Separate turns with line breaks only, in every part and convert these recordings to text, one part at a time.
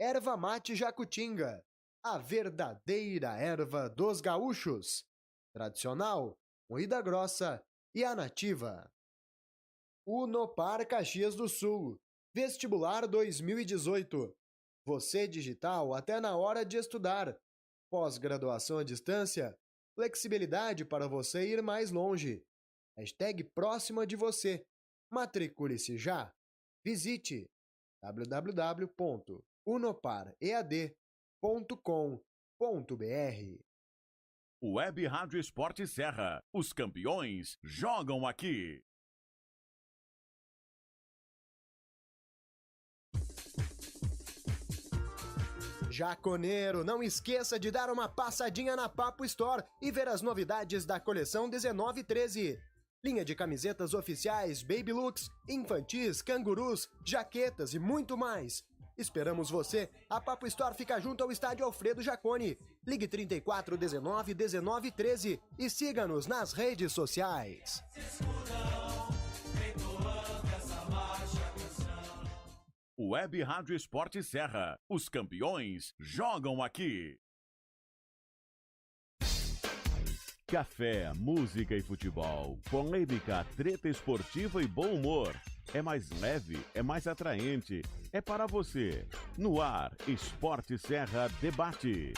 Erva Mate Jacutinga, a verdadeira erva dos gaúchos. Tradicional, moída grossa e a nativa. Unopar Caxias do Sul, Vestibular 2018. Você digital até na hora de estudar. Pós-graduação à distância, flexibilidade para você ir mais longe. Hashtag próxima de você. Matricule-se já. Visite www.unoparead.com.br.
Web Rádio Esporte Serra. Os campeões jogam aqui.
Jaconeiro, não esqueça de dar uma passadinha na Papo Store e ver as novidades da coleção 1913. Linha de camisetas oficiais, baby looks, infantis, cangurus, jaquetas e muito mais. Esperamos você. A Papo Store fica junto ao estádio Alfredo Jaconi. Ligue 34 19 19 13 e siga-nos nas redes sociais.
Web Rádio Esporte Serra. Os campeões jogam aqui. Café, música e futebol, polêmica, treta esportiva e bom humor. É mais leve, é mais atraente, é para você. No ar, Esporte Serra Debate.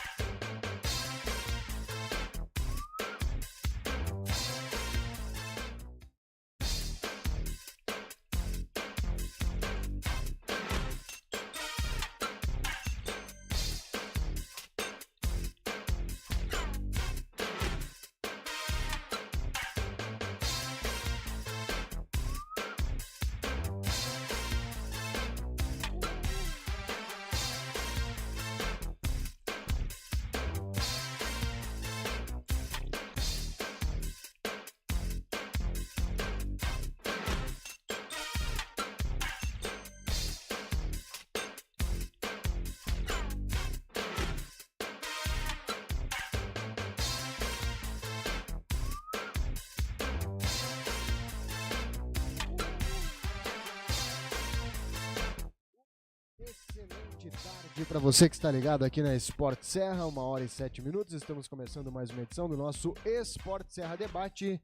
Excelente tarde para você que está ligado aqui na Esporte Serra, 1h07. Estamos começando mais uma edição do nosso Esporte Serra Debate.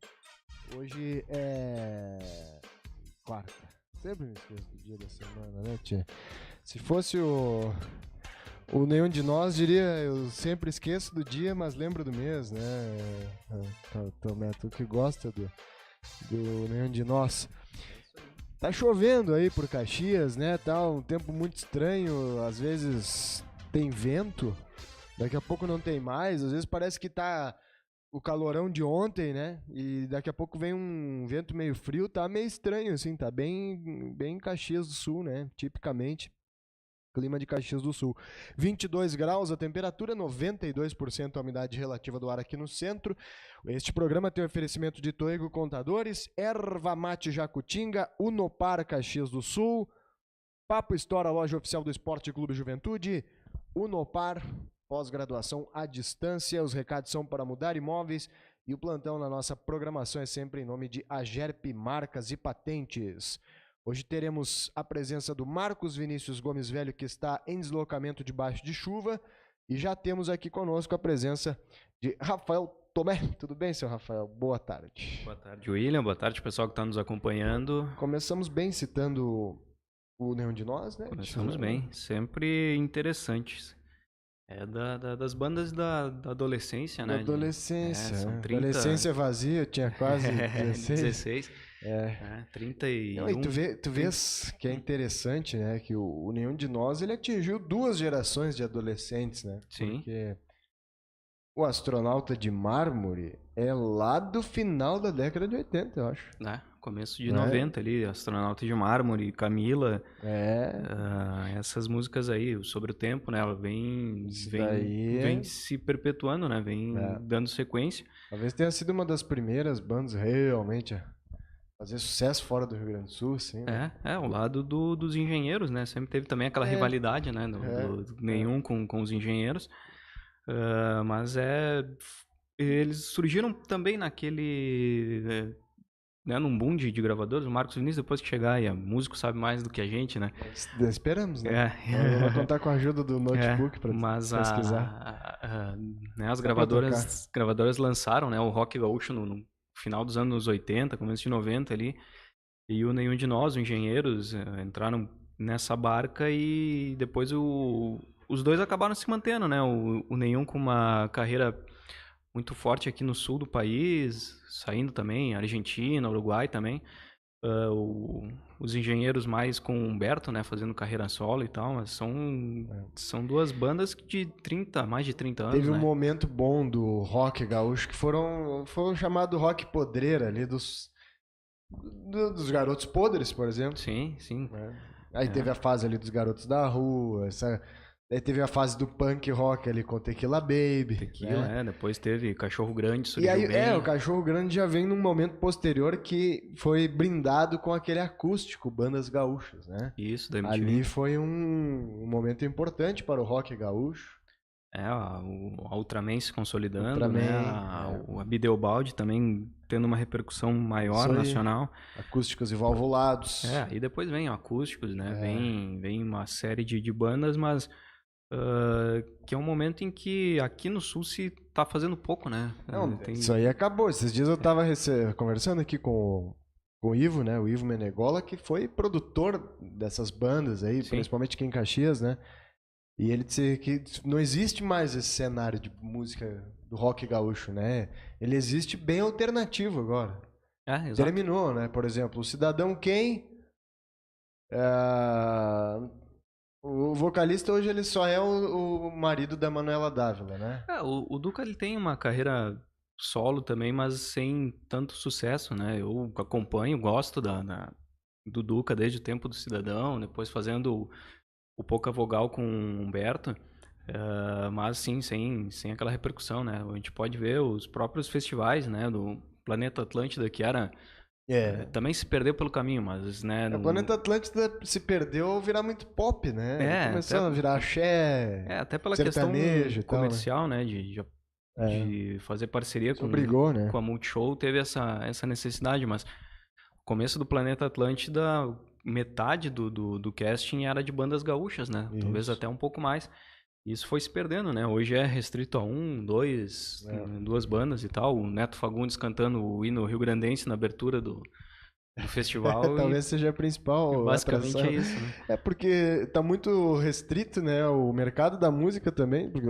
Hoje é quarta. Sempre me esqueço do dia da semana, né, tia? Se fosse o nenhum de nós, diria, eu sempre esqueço do dia, mas lembro do mês, né? Tomé, tu que gosta do nenhum de nós. Tá chovendo aí por Caxias, né? Tá um tempo muito estranho, às vezes tem vento, daqui a pouco não tem mais, às vezes parece que tá o calorão de ontem, né? E daqui a pouco vem um vento meio frio, tá meio estranho assim, tá bem Caxias do Sul, né? Tipicamente clima de Caxias do Sul. 22 graus a temperatura, 92% a umidade relativa do ar aqui no centro. Este programa tem oferecimento de Toego Contadores, Erva Mate Jacutinga, Unopar Caxias do Sul, Papo Store, a loja oficial do Esporte Clube Juventude, Unopar, pós-graduação à distância. Os recados são para mudar imóveis e o plantão na nossa programação é sempre em nome de Agerp Marcas e Patentes. Hoje teremos a presença do Marcos Vinícius Gomes Velho, que está em deslocamento debaixo de chuva. E já temos aqui conosco a presença de Rafael Tomé. Tudo bem, seu Rafael? Boa tarde.
Boa tarde, William. Boa tarde, pessoal que está nos acompanhando.
Começamos bem citando o Nenhum de Nós, né?
Começamos bem. Sempre interessantes. É das bandas da adolescência, né?
Da adolescência.
São 30...
Adolescência vazia, eu tinha quase 16.
16. 31.
Não, e tu vês que é interessante, né? Que o Nenhum de Nós, ele atingiu 2 gerações de adolescentes, né?
Sim.
Porque o Astronauta de Mármore é lá do final da década de 80, eu acho.
Começo de 90 ali, Astronauta de Mármore, Camila. Essas músicas aí, Sobre o Tempo, né? Ela vem se perpetuando, né? Vem dando sequência.
Talvez tenha sido uma das primeiras bandas realmente a fazer sucesso fora do Rio Grande do Sul, assim. Né?
Ao lado dos engenheiros, né? Sempre teve também aquela rivalidade, né? Do Nenhum com os engenheiros. Mas eles surgiram também naquele né, num boom de gravadores. O Marcos Vinícius, depois que chegar, e músico sabe mais do que a gente, né?
Esperamos, né? Eu vou contar com a ajuda do notebook para pesquisar.
Né, as gravadoras lançaram, né, o rock gaúcho no final dos anos 80, começo de 90 ali, e o Nenhum de Nós, os engenheiros, entraram nessa barca e depois os dois acabaram se mantendo, né? O Nenhum com uma carreira muito forte aqui no sul do país, saindo também, Argentina, Uruguai também. Os engenheiros mais com o Humberto, né, fazendo carreira solo e tal, mas são duas bandas de mais de 30 anos,
Teve um
né?
momento bom do rock gaúcho que foi chamado rock podreira ali dos Garotos Podres, por exemplo.
Sim, sim.
Aí teve a fase ali dos Garotos da Rua, aí teve a fase do punk rock ali com Tequila Baby.
Tequila, né? Depois teve Cachorro Grande,
surgiu bem. E aí, o Cachorro Grande já vem num momento posterior que foi brindado com aquele acústico, bandas gaúchas, né?
Isso, da MTV.
Ali foi um momento importante para o rock gaúcho.
A Ultraman se consolidando, né? A Bideobaldi também tendo uma repercussão maior nacional.
Acústicos e valvulados.
Aí depois vem acústicos, né? Vem uma série de bandas, mas que é um momento em que aqui no Sul se tá fazendo pouco, né?
Isso aí acabou. Esses dias eu tava conversando aqui com o Ivo, né? O Ivo Menegola, que foi produtor dessas bandas aí, sim, principalmente aqui em Caxias, né? E ele disse que não existe mais esse cenário de música do rock gaúcho, né? Ele existe bem alternativo agora. Terminou, né? Por exemplo, o Cidadão Quem, o vocalista hoje ele só é o marido da Manuela Dávila, né?
O Duca ele tem uma carreira solo também, mas sem tanto sucesso, né? Eu acompanho, gosto do Duca desde o tempo do Cidadão, depois fazendo o Pouca Vogal com o Humberto, mas sim, sem aquela repercussão, né? A gente pode ver os próprios festivais, né? Do Planeta Atlântida, que era... também se perdeu pelo caminho, mas... né,
o Planeta Atlântida se perdeu ao virar muito pop, né? Começou a virar axé,
até pela questão comercial, né? De fazer parceria com a Multishow, teve essa necessidade, mas o começo do Planeta Atlântida... metade do casting era de bandas gaúchas, né? Isso. Talvez até um pouco mais. Isso foi se perdendo, né? Hoje é restrito a duas bandas e tal. O Neto Fagundes cantando o hino rio-grandense na abertura do festival.
Talvez seja a principal
basicamente
atração.
É isso, né?
Porque tá muito restrito, né? O mercado da música também. Porque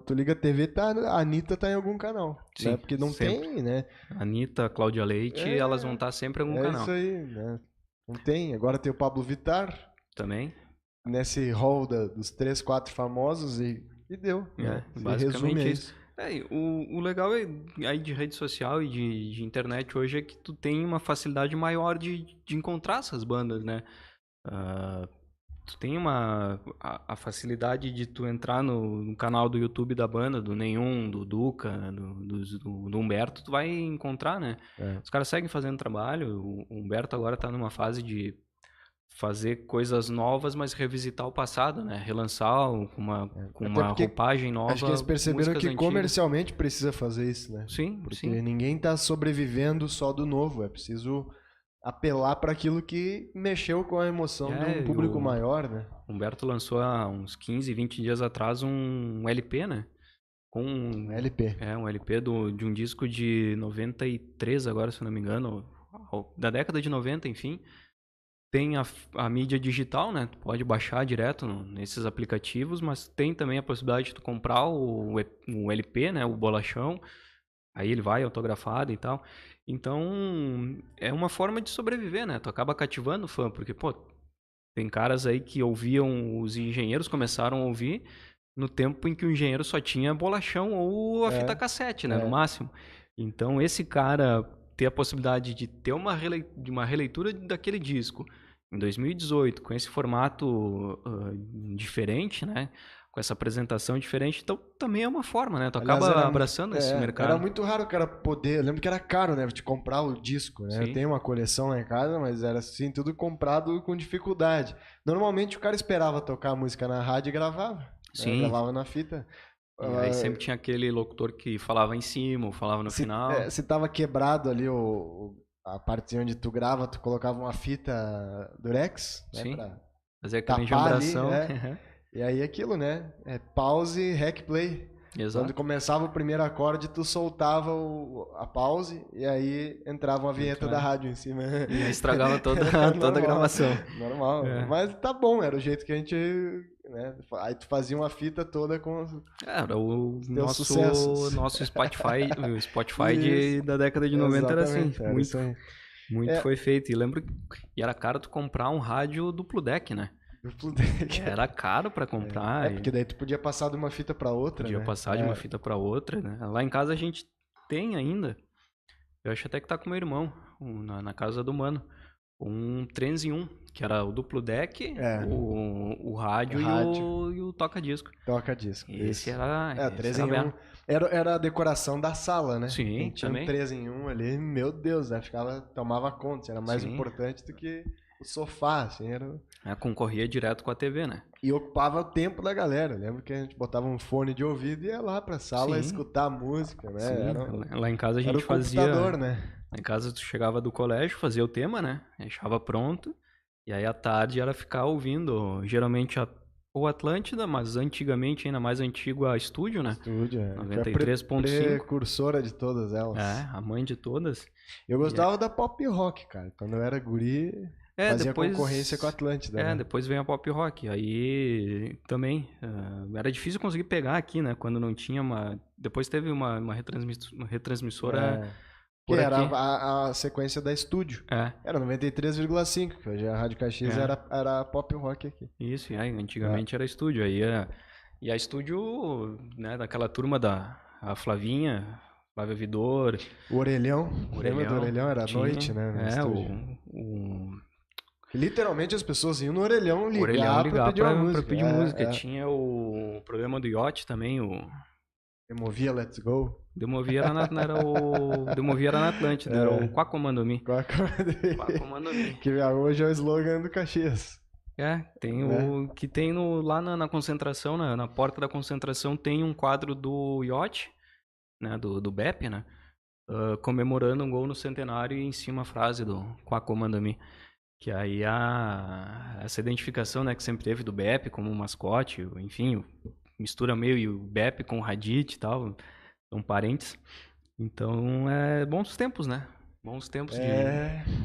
tu liga a TV, a Anitta tá em algum canal.
Sim,
né? Porque não
sempre
tem, né?
Anitta, Cláudia Leite, elas vão estar sempre em algum canal.
É isso aí, né? Não tem. Agora tem o Pablo Vittar.
Também.
Nesse hall dos 3, 4 famosos e deu.
Basicamente isso. O legal aí de rede social e de internet hoje é que tu tem uma facilidade maior de encontrar essas bandas, né? Tu tem a facilidade de tu entrar no canal do YouTube da banda, do Nenhum, do Duca, do Humberto, tu vai encontrar, né? Os caras seguem fazendo trabalho, o Humberto agora tá numa fase de fazer coisas novas, mas revisitar o passado, né? Relançar com uma roupagem nova.
Acho que eles perceberam que comercialmente precisa fazer isso, né?
Sim,
porque ninguém tá sobrevivendo só do novo, é preciso apelar para aquilo que mexeu com a emoção de um público maior, né?
Humberto lançou há uns 15, 20 dias atrás um LP, né?
Um LP.
Um LP de um disco de 93 agora, se não me engano, da década de 90, enfim. Tem a mídia digital, né? Tu pode baixar direto nesses aplicativos, mas tem também a possibilidade de tu comprar o LP, né? O bolachão. Aí ele vai autografado e tal. Então, é uma forma de sobreviver, né? Tu acaba cativando o fã, porque, tem caras aí que ouviam, os engenheiros começaram a ouvir no tempo em que o engenheiro só tinha bolachão ou a fita cassete, né? No máximo. Então, esse cara ter a possibilidade de ter uma releitura daquele disco em 2018, com esse formato diferente, né? Com essa apresentação diferente, então também é uma forma, né? Tu acaba abraçando esse mercado.
Era muito raro o cara poder... Eu lembro que era caro, né? De comprar o disco, né? Eu tenho uma coleção lá em casa, mas era assim, tudo comprado com dificuldade. Normalmente o cara esperava tocar a música na rádio e gravava.
Sim.
Gravava na fita.
E aí sempre tinha aquele locutor que falava em cima ou falava no final.
Se tava quebrado ali o a parte onde tu grava, tu colocava uma fita durex, né?
Sim.
Pra
fazer aquela enjambração.
E aí aquilo, né? Pause, rec, play.
Exato.
Quando começava o primeiro acorde, tu soltava a pause e aí entrava uma vinheta da rádio em cima.
E aí estragava toda a gravação.
Normal. Mas tá bom, era o jeito que a gente... Né? Aí tu fazia uma fita toda com
era o nosso Spotify, o
Spotify
da década de 90 era assim.
Era
muito foi feito. E lembro que era caro tu comprar um rádio duplo deck, né? Era caro pra comprar.
Porque daí tu podia passar de uma fita pra outra,
Podia passar de uma fita pra outra, né? Lá em casa a gente tem ainda. Eu acho até que tá com meu irmão, na casa do mano. Um 3 em 1, que era o duplo deck, o rádio e o toca-disco.
Toca-disco.
Esse era...
3 em 1. Era a decoração da sala, né?
Sim,
tinha
também.
Um 3 em 1 ali, meu Deus, né? Tomava conta, era mais importante do que o sofá, assim,
concorria direto com a TV, né?
E ocupava o tempo da galera. Lembro que a gente botava um fone de ouvido e ia lá pra sala escutar a música, né?
Sim. Lá em casa a gente fazia...
né?
Lá em casa tu chegava do colégio, fazia o tema, né? Deixava pronto. E aí à tarde era ficar ouvindo, geralmente o Atlântida, mas antigamente, ainda mais antigo, a Estúdio, né?
Estúdio,
93.5.
Precursora de todas elas.
A mãe de todas.
Eu gostava da pop rock, cara. Quando eu era guri, fazia depois, concorrência com a Atlântida. Né?
Depois veio a pop rock. Aí também era difícil conseguir pegar aqui, né? Quando não tinha uma... Depois teve uma retransmissora...
Que era a sequência da Estúdio. Era 93,5, que hoje a Rádio Caxias era pop rock aqui.
Isso, antigamente era Estúdio. Aí e a Estúdio, né, daquela turma a Flavinha, Flávia Vidor.
O Orelhão. Lembra do Orelhão? Era à noite, né? Literalmente as pessoas iam no Orelhão ligar pra pedir música.
Tinha o programa do Yacht também,
Demovia Let's Go.
Demovia era na Atlântida, era o Quacomandomi.
Quacomandomi. Que hoje é o slogan do Caxias.
Tem lá na concentração, na porta da concentração, tem um quadro do Yacht, né, do BEP, né, comemorando um gol no centenário e em cima a frase do Quacomandomi. Que aí essa identificação, né, que sempre teve do BEP como mascote, enfim, mistura meio o BEP com o Radit e tal, são parentes. Então, bons tempos, né? Bons tempos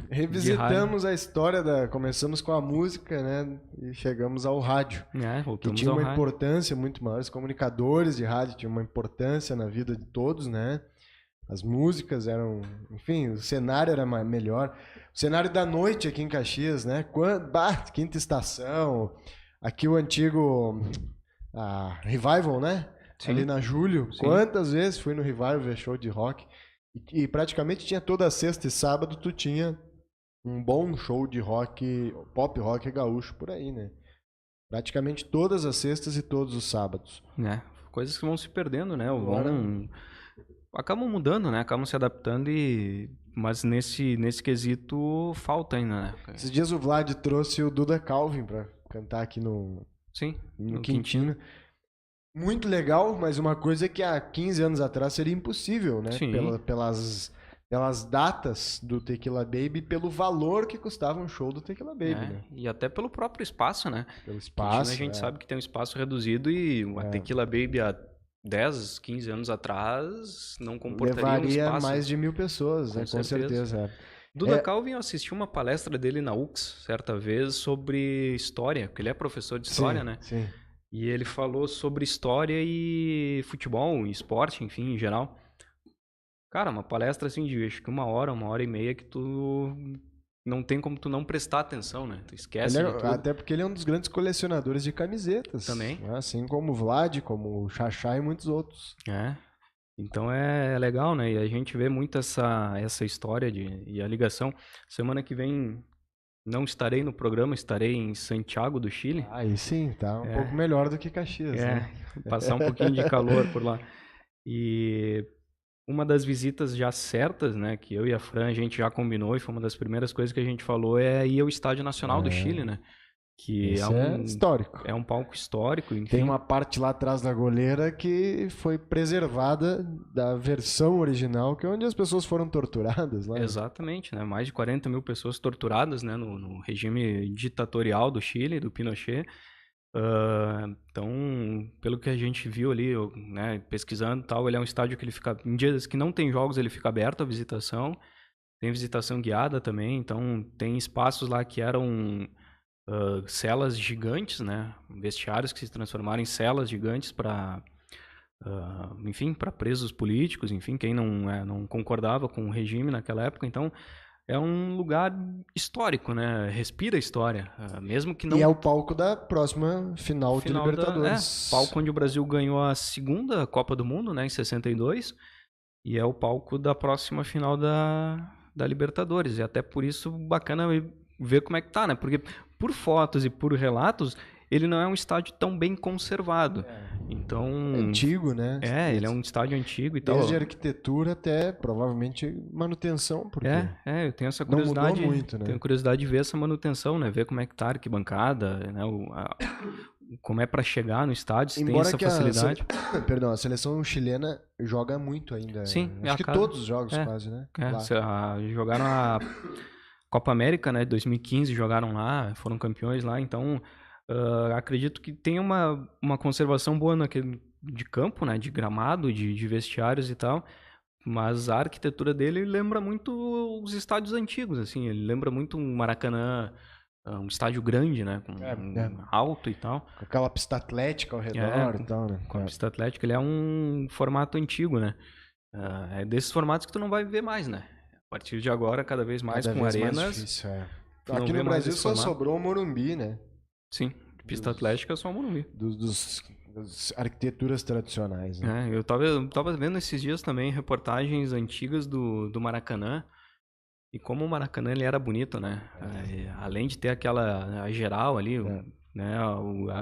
revisitamos a história começamos com a música, né? E chegamos ao rádio. Que tinha uma importância muito maior. Os comunicadores de rádio tinham uma importância na vida de todos, né? As músicas eram... Enfim, o cenário era melhor. O cenário da noite aqui em Caxias, né? Quinta Estação. Aqui o antigo... Revival, né? Sim. Ali na Júlio. Sim. Quantas vezes fui no Revival ver show de rock? E praticamente tinha toda sexta e sábado, tu tinha um bom show de rock, pop rock gaúcho por aí, né? Praticamente todas as sextas e todos os sábados.
Coisas que vão se perdendo, né? Acabam mudando, né? Acabam se adaptando mas nesse quesito falta ainda, né?
Esses dias o Vlad trouxe o Duda Calvin pra cantar aqui no Quintino. Muito legal, mas uma coisa que há 15 anos atrás seria impossível, né? Pelas datas do Tequila Baby, pelo valor que custava um show do Tequila Baby, né?
E até pelo próprio espaço, né?
Pelo espaço,
a gente sabe que tem um espaço reduzido e a Tequila Baby há 10, 15 anos atrás não comportaria um espaço.
Mais de 1.000 pessoas, com certeza.
Duda Calvin, eu assisti uma palestra dele na UX, certa vez, sobre história, porque ele é professor de história, né?
Sim.
E ele falou sobre história e futebol, e esporte, enfim, em geral. Cara, uma palestra assim de acho que 1h, 1h30 que tu não tem como tu não prestar atenção, né? Tu esquece de tudo.
Até porque ele é um dos grandes colecionadores de camisetas.
Também.
Assim como o Vlad, como o Xaxá e muitos outros.
Então é legal, né? E a gente vê muito essa história e a ligação. Semana que vem não estarei no programa, estarei em Santiago do Chile.
Aí sim, tá um pouco melhor do que Caxias, né?
Passar um pouquinho de calor por lá. E uma das visitas já certas, né, que eu e a Fran a gente já combinou e foi uma das primeiras coisas que a gente falou é ir ao Estádio Nacional do Chile, né? Que
é histórico.
É um palco histórico. Enfim.
Tem uma parte lá atrás da goleira que foi preservada da versão original, que é onde as pessoas foram torturadas lá.
Exatamente, né? Mais de 40 mil pessoas torturadas, né? No regime ditatorial do Chile, do Pinochet. Então, pelo que a gente viu ali, né, pesquisando e tal, ele é um estádio que ele fica... Em dias que não tem jogos, ele fica aberto à visitação. Tem visitação guiada também. Então, tem espaços lá que eram... celas gigantes, né? Vestiários que se transformaram em celas gigantes para, enfim, para presos políticos, enfim, quem não concordava com o regime naquela época. Então, é um lugar histórico, né? Respira história, mesmo que não...
E é o palco da próxima final de Libertadores.
Palco onde o Brasil ganhou a segunda Copa do Mundo, né? Em 62, e é o palco da próxima final da Libertadores. E até por isso, bacana ver como é que tá, né? Porque por fotos e por relatos, ele não é um estádio tão bem conservado. Então...
antigo, né?
Ele é um estádio antigo e tal.
Desde a arquitetura até, provavelmente, manutenção. Porque
eu tenho essa curiosidade.
Não mudou muito, né?
Tenho curiosidade de ver essa manutenção, né? Ver como é que tá a arquibancada, né? Como é para chegar no estádio, se tem essa facilidade.
Perdão, a seleção chilena joga muito ainda.
Sim.
Acho que todos os jogos quase, né?
Jogaram a Copa América, né? 2015 jogaram lá, foram campeões lá, então acredito que tem uma conservação boa naquele de campo, né? De gramado, de vestiários e tal, mas a arquitetura dele lembra muito os estádios antigos, assim, ele lembra muito um Maracanã, um estádio grande, né? Com alto e tal.
Com aquela pista atlética ao redor e tal, né?
Com a pista atlética, ele é um formato antigo, né? É desses formatos que tu não vai ver mais, né? A partir de agora, cada vez mais com arenas.
Mais difícil, Aqui no Brasil só sobrou o Morumbi, né?
Sim, pista atlética é só o Morumbi.
Das arquiteturas tradicionais, né?
Eu tava vendo esses dias também reportagens antigas do Maracanã. E como o Maracanã ele era bonito, né? Além de ter aquela geral ali, né?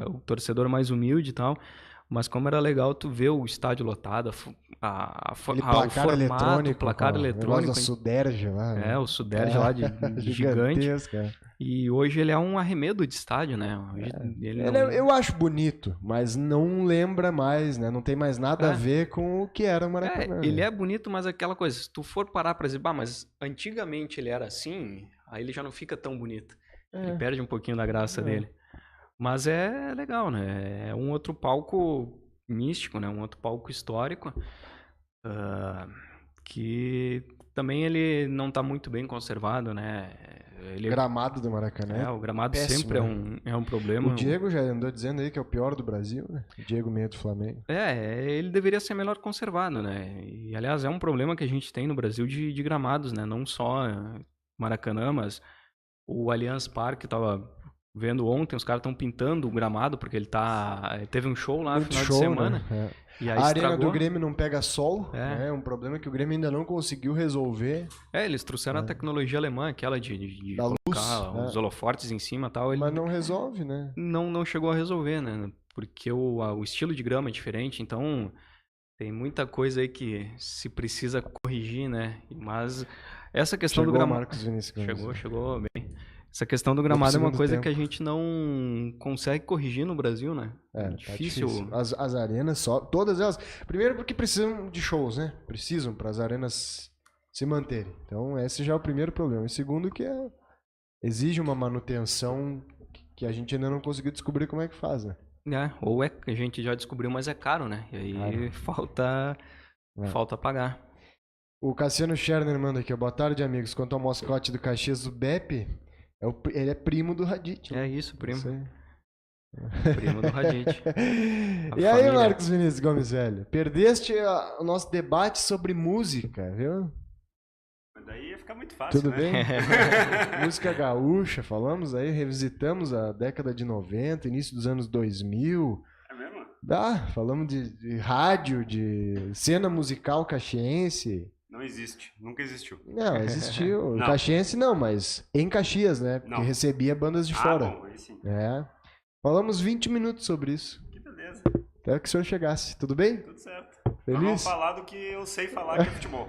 O torcedor mais humilde e tal. Mas como era legal tu ver o estádio lotado, o formato,
eletrônico,
placar eletrônico.
Da Suderge lá.
Né? O Suderge lá de gigante. E hoje ele é um arremedo de estádio, né?
Eu acho bonito, mas não lembra mais, né? Não tem mais nada a ver com o que era o Maracanã.
Ele é bonito, mas aquela coisa, se tu for parar pra dizer, mas antigamente ele era assim, aí ele já não fica tão bonito. Ele perde um pouquinho da graça dele. Mas é legal, né? É um outro palco místico, né? Um outro palco histórico que também ele não está muito bem conservado, né?
Gramado do Maracanã.
O gramado péssimo, sempre é um problema.
O Diego já andou dizendo aí que é o pior do Brasil, né? O Diego meio do Flamengo.
Ele deveria ser melhor conservado, né? E, aliás, é um problema que a gente tem no Brasil de gramados, né? Não só Maracanã, mas o Allianz Parque estava... vendo ontem, os caras estão pintando o gramado, porque ele teve um show lá no final de semana.
Né?
E aí
a arena do Grêmio não pega sol,
é
um problema que o Grêmio ainda não conseguiu resolver.
Eles trouxeram a tecnologia alemã, aquela de colocar os holofortes em cima e tal.
Mas não resolve, né?
Não chegou a resolver, né? Porque o estilo de grama é diferente, então tem muita coisa aí que se precisa corrigir, né? Mas essa questão do gramado...
Marcos Vinícius.
Chegou bem. Essa questão do gramado é uma coisa que a gente não consegue corrigir no Brasil, né?
É difícil. As arenas todas elas. Primeiro porque precisam de shows, né? Precisam para as arenas se manterem. Então esse já é o primeiro problema. E segundo que exige uma manutenção que a gente ainda não conseguiu descobrir como é que faz, né?
Ou a gente já descobriu, mas é caro, né? E aí falta pagar.
O Cassiano Scherner manda aqui, boa tarde, amigos. Quanto ao mascote do Caxias, o Beppe, ele é primo do Radit.
É isso, primo. Primo do Radit.
E aí, Marcos Vinícius Gomes Velho? Perdeste o nosso debate sobre música, viu?
Mas daí ia ficar muito fácil,
Tudo
né?
bem? Música gaúcha, falamos aí, revisitamos a década de 90, início dos anos 2000.
É mesmo?
Falamos de rádio, de cena musical caxiense.
Não existe, nunca existiu.
Não, existiu. Não. Caxiense não, mas em Caxias, né? Porque recebia bandas de fora.
Bom, aí sim.
Falamos 20 minutos sobre isso.
Que beleza.
Até que o senhor chegasse. Tudo bem?
Tudo certo.
Feliz?
Vamos falar do que eu sei falar, que é futebol.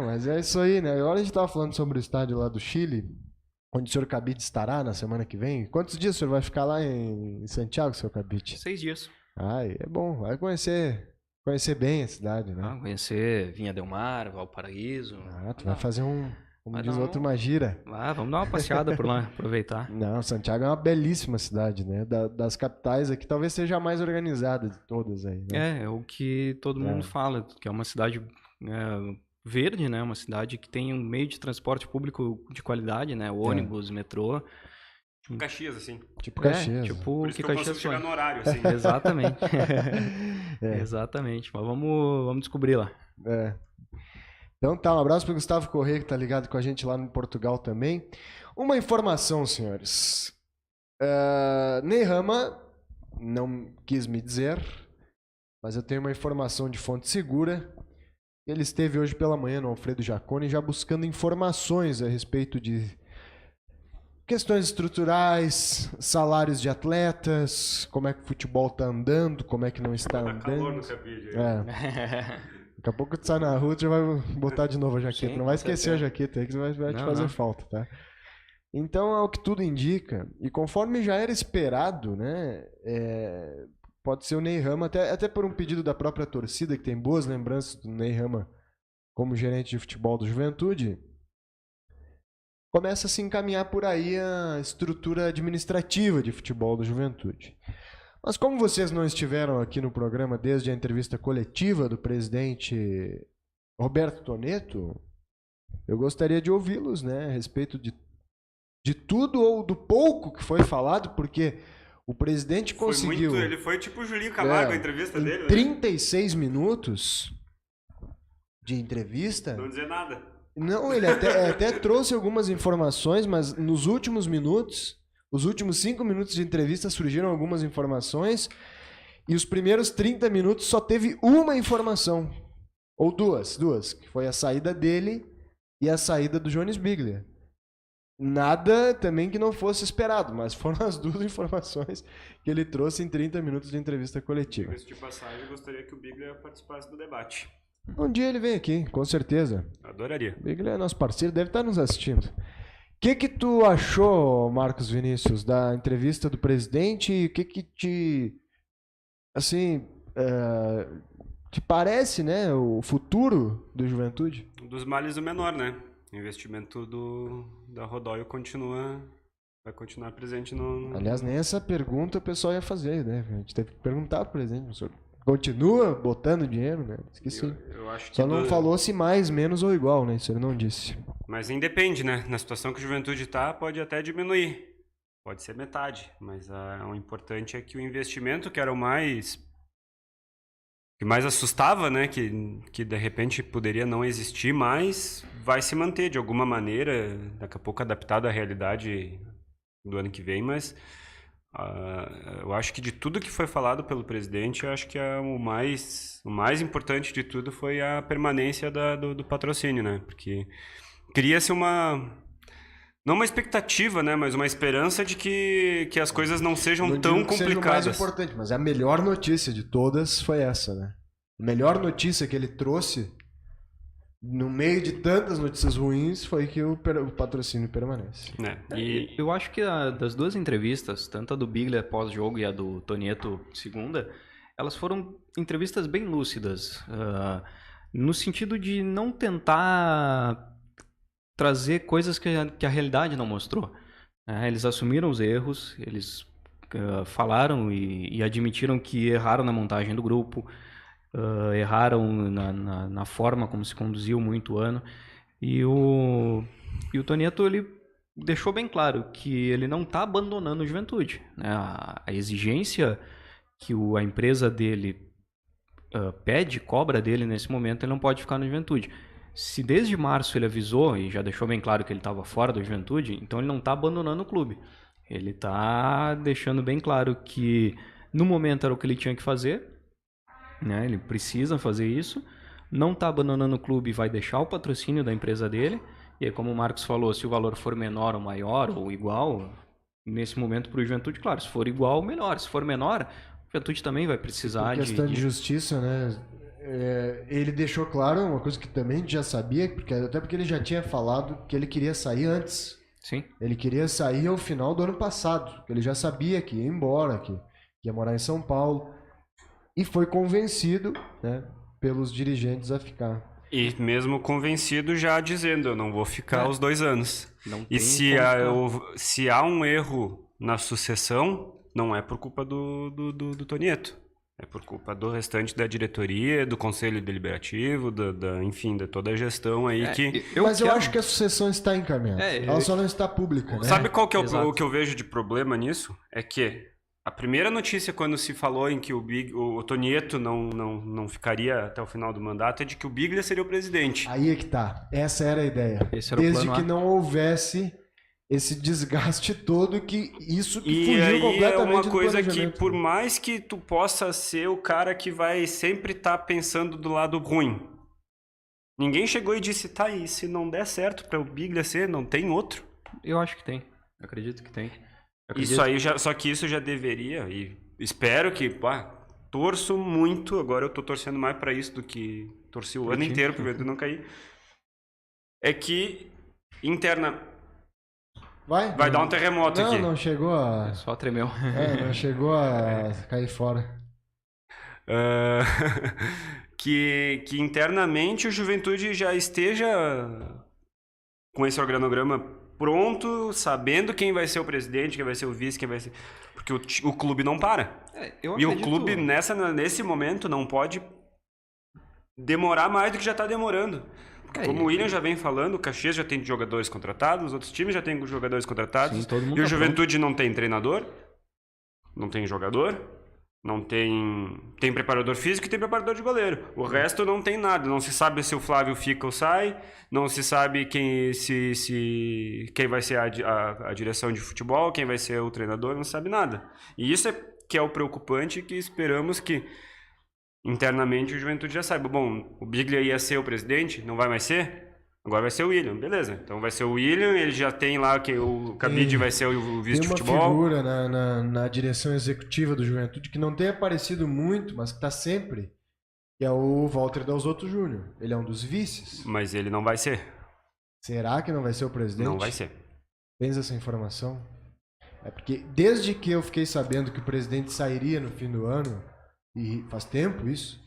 Mas é isso aí, né? Agora a gente tava falando sobre o estádio lá do Chile. onde o senhor Cabite estará na semana que vem. Quantos dias o senhor vai ficar lá em Santiago, senhor Cabite?
6 dias.
É bom, vai conhecer bem a cidade, né?
Conhecer Vinha Del Mar, Valparaíso.
Tu vai fazer como diz outro, uma gira.
Vamos dar uma passeada por lá, aproveitar.
Não, Santiago é uma belíssima cidade, né? Das capitais aqui, talvez seja a mais organizada de todas aí, né?
É o que todo mundo fala, que é uma cidade verde, né? Uma cidade que tem um meio de transporte público de qualidade, né? Ônibus, metrô.
Tipo Caxias, assim.
Tipo Caxias.
Tipo
por isso que eu consigo chegar no horário, assim.
Exatamente. Exatamente. Mas vamos descobrir lá.
Então tá, um abraço pro Gustavo Corrêa, que tá ligado com a gente lá no Portugal também. Uma informação, senhores. Ney Rama não quis me dizer, mas eu tenho uma informação de fonte segura. Ele esteve hoje pela manhã no Alfredo Jaconi já buscando informações a respeito de questões estruturais, salários de atletas, como é que o futebol tá andando, como é que não está andando.
Calor no cabide.
Daqui a pouco tu sai na rua, tu já vai botar de novo a jaqueta. Sim, não vai esquecer a jaqueta aí, que vai te fazer falta, tá? Então, ao que tudo indica, e conforme já era esperado, né, pode ser o Ney Rama, até por um pedido da própria torcida, que tem boas lembranças do Ney Rama como gerente de futebol do Juventude, começa a se encaminhar por aí a estrutura administrativa de futebol do Juventude. Mas como vocês não estiveram aqui no programa desde a entrevista coletiva do presidente Roberto Toneto, eu gostaria de ouvi-los, né, a respeito de tudo ou do pouco que foi falado, porque o presidente conseguiu...
Ele foi tipo o Julinho Camargo, a entrevista dele.
36 minutos de entrevista...
Não dizer nada.
Não, ele até trouxe algumas informações, mas nos últimos minutos... Os últimos 5 minutos de entrevista surgiram algumas informações e os primeiros 30 minutos só teve uma informação. Ou duas, que foi a saída dele e a saída do Jones Biglia. Nada também que não fosse esperado, mas foram as duas informações que ele trouxe em 30 minutos de entrevista coletiva.
Diga-se de passagem, eu gostaria que o Biglia participasse do debate.
Um dia ele vem aqui, com certeza.
Adoraria.
O Biglia é nosso parceiro, deve estar nos assistindo. O que tu achou, Marcos Vinícius, da entrevista do presidente e o que te, assim, te parece, né, o futuro do Juventude?
Um dos males do menor, né? O investimento da Rodóio vai continuar presente no...
Aliás, nem essa pergunta o pessoal ia fazer, né? A gente teve que perguntar pro presidente, o senhor continua botando dinheiro, né? Esqueci.
Eu acho que
só não falou se mais, menos ou igual, né? Isso ele não disse.
Mas independe, né? Na situação que o Juventude tá, pode até diminuir. Pode ser metade. Mas o importante é que o investimento, que era o que mais assustava, né? Que de repente poderia não existir mais, vai se manter de alguma maneira, daqui a pouco adaptado à realidade do ano que vem, mas... eu acho que de tudo que foi falado pelo presidente, eu acho que o mais importante de tudo foi a permanência do patrocínio, né? Porque cria-se não uma expectativa, né? Mas uma esperança de que as coisas não sejam tão complicadas. Seja o mais
importante, mas a melhor notícia de todas foi essa, né? A melhor notícia que ele trouxe no meio de tantas notícias ruins, foi que o patrocínio permanece.
E eu acho que das duas entrevistas, tanto a do Biglia pós-jogo e a do Toneto segunda, elas foram entrevistas bem lúcidas, no sentido de não tentar trazer coisas que a realidade não mostrou. Eles assumiram os erros, eles falaram e admitiram que erraram na montagem do grupo, erraram na forma como se conduziu muito o ano. E o Toneto, ele deixou bem claro que ele não está abandonando o Juventude, né? A exigência que a empresa dele cobra dele nesse momento, ele não pode ficar no Juventude. Se desde março ele avisou e já deixou bem claro que ele estava fora do Juventude, então ele não está abandonando o clube. Ele está deixando bem claro que no momento era o que ele tinha que fazer, né? Ele precisa fazer isso, não está abandonando o clube, vai deixar o patrocínio da empresa dele, e aí, como o Marcos falou, se o valor for menor ou maior ou igual, nesse momento para o Juventude, claro, se for igual, melhor, se for menor, o Juventude também vai precisar
de... questão de justiça, né? Ele deixou claro uma coisa que também a gente já sabia, até porque ele já tinha falado que ele queria sair antes
Sim.
Ele queria sair ao final do ano passado. Ele já sabia que ia embora, que ia morar em São Paulo. E foi convencido, né, pelos dirigentes a ficar.
E mesmo convencido já dizendo, eu não vou ficar os 2 anos. E se há um erro na sucessão, não é por culpa do Tonieto. É por culpa do restante da diretoria, do conselho deliberativo, enfim, de toda a gestão aí que...
eu acho que a sucessão está encaminhada. Ela só não está pública, né?
Sabe qual que é o que eu vejo de problema nisso? É que a primeira notícia quando se falou em que o Tonieto não ficaria até o final do mandato é de que o Biglia seria o presidente.
Aí é que tá. Essa era a ideia. Desde que não houvesse esse desgaste todo que fugiu completamente
é uma
do
coisa que, por mais que tu possa ser o cara que vai sempre estar pensando do lado ruim, ninguém chegou e disse, tá aí, se não der certo para o Biglia ser, não tem outro?
Eu acho que tem. Eu acredito que tem.
Isso aí só que isso já deveria, e espero que, torço muito, agora eu tô torcendo mais para isso do que torci o ano inteiro pro Juventude não cair, é que Vai dar um terremoto aqui.
Não chegou a...
Só tremeu.
Não chegou a cair fora.
Que internamente o Juventude já esteja com esse organograma pronto, sabendo quem vai ser o presidente, quem vai ser o vice, quem vai ser... Porque o clube não para. E o clube, nesse momento, não pode demorar mais do que já está demorando. Como o William já vem falando, o Caxias já tem jogadores contratados, os outros times já têm jogadores contratados. Sim, todo mundo e o Juventude não tem treinador, não tem jogador, não tem preparador físico e tem preparador de goleiro. O resto não tem nada. Não se sabe se o Flávio fica ou sai, não se sabe quem vai ser a direção de futebol, quem vai ser o treinador, não sabe nada. E isso que é o preocupante, que esperamos que internamente o Juventude já saiba. Bom, o Biglia ia ser o presidente, não vai mais ser? Agora vai ser o William, beleza. Então vai ser o William, ele já tem lá que o Cabide vai ser o vice de futebol.
Tem uma figura na direção executiva do Juventude que não tem aparecido muito, mas que está sempre, que é o Walter Dalzotto Júnior. Ele é um dos vices.
Mas ele não vai ser.
Será que não vai ser o presidente?
Não vai ser.
Tens essa informação? É porque desde que eu fiquei sabendo que o presidente sairia no fim do ano, e faz tempo isso,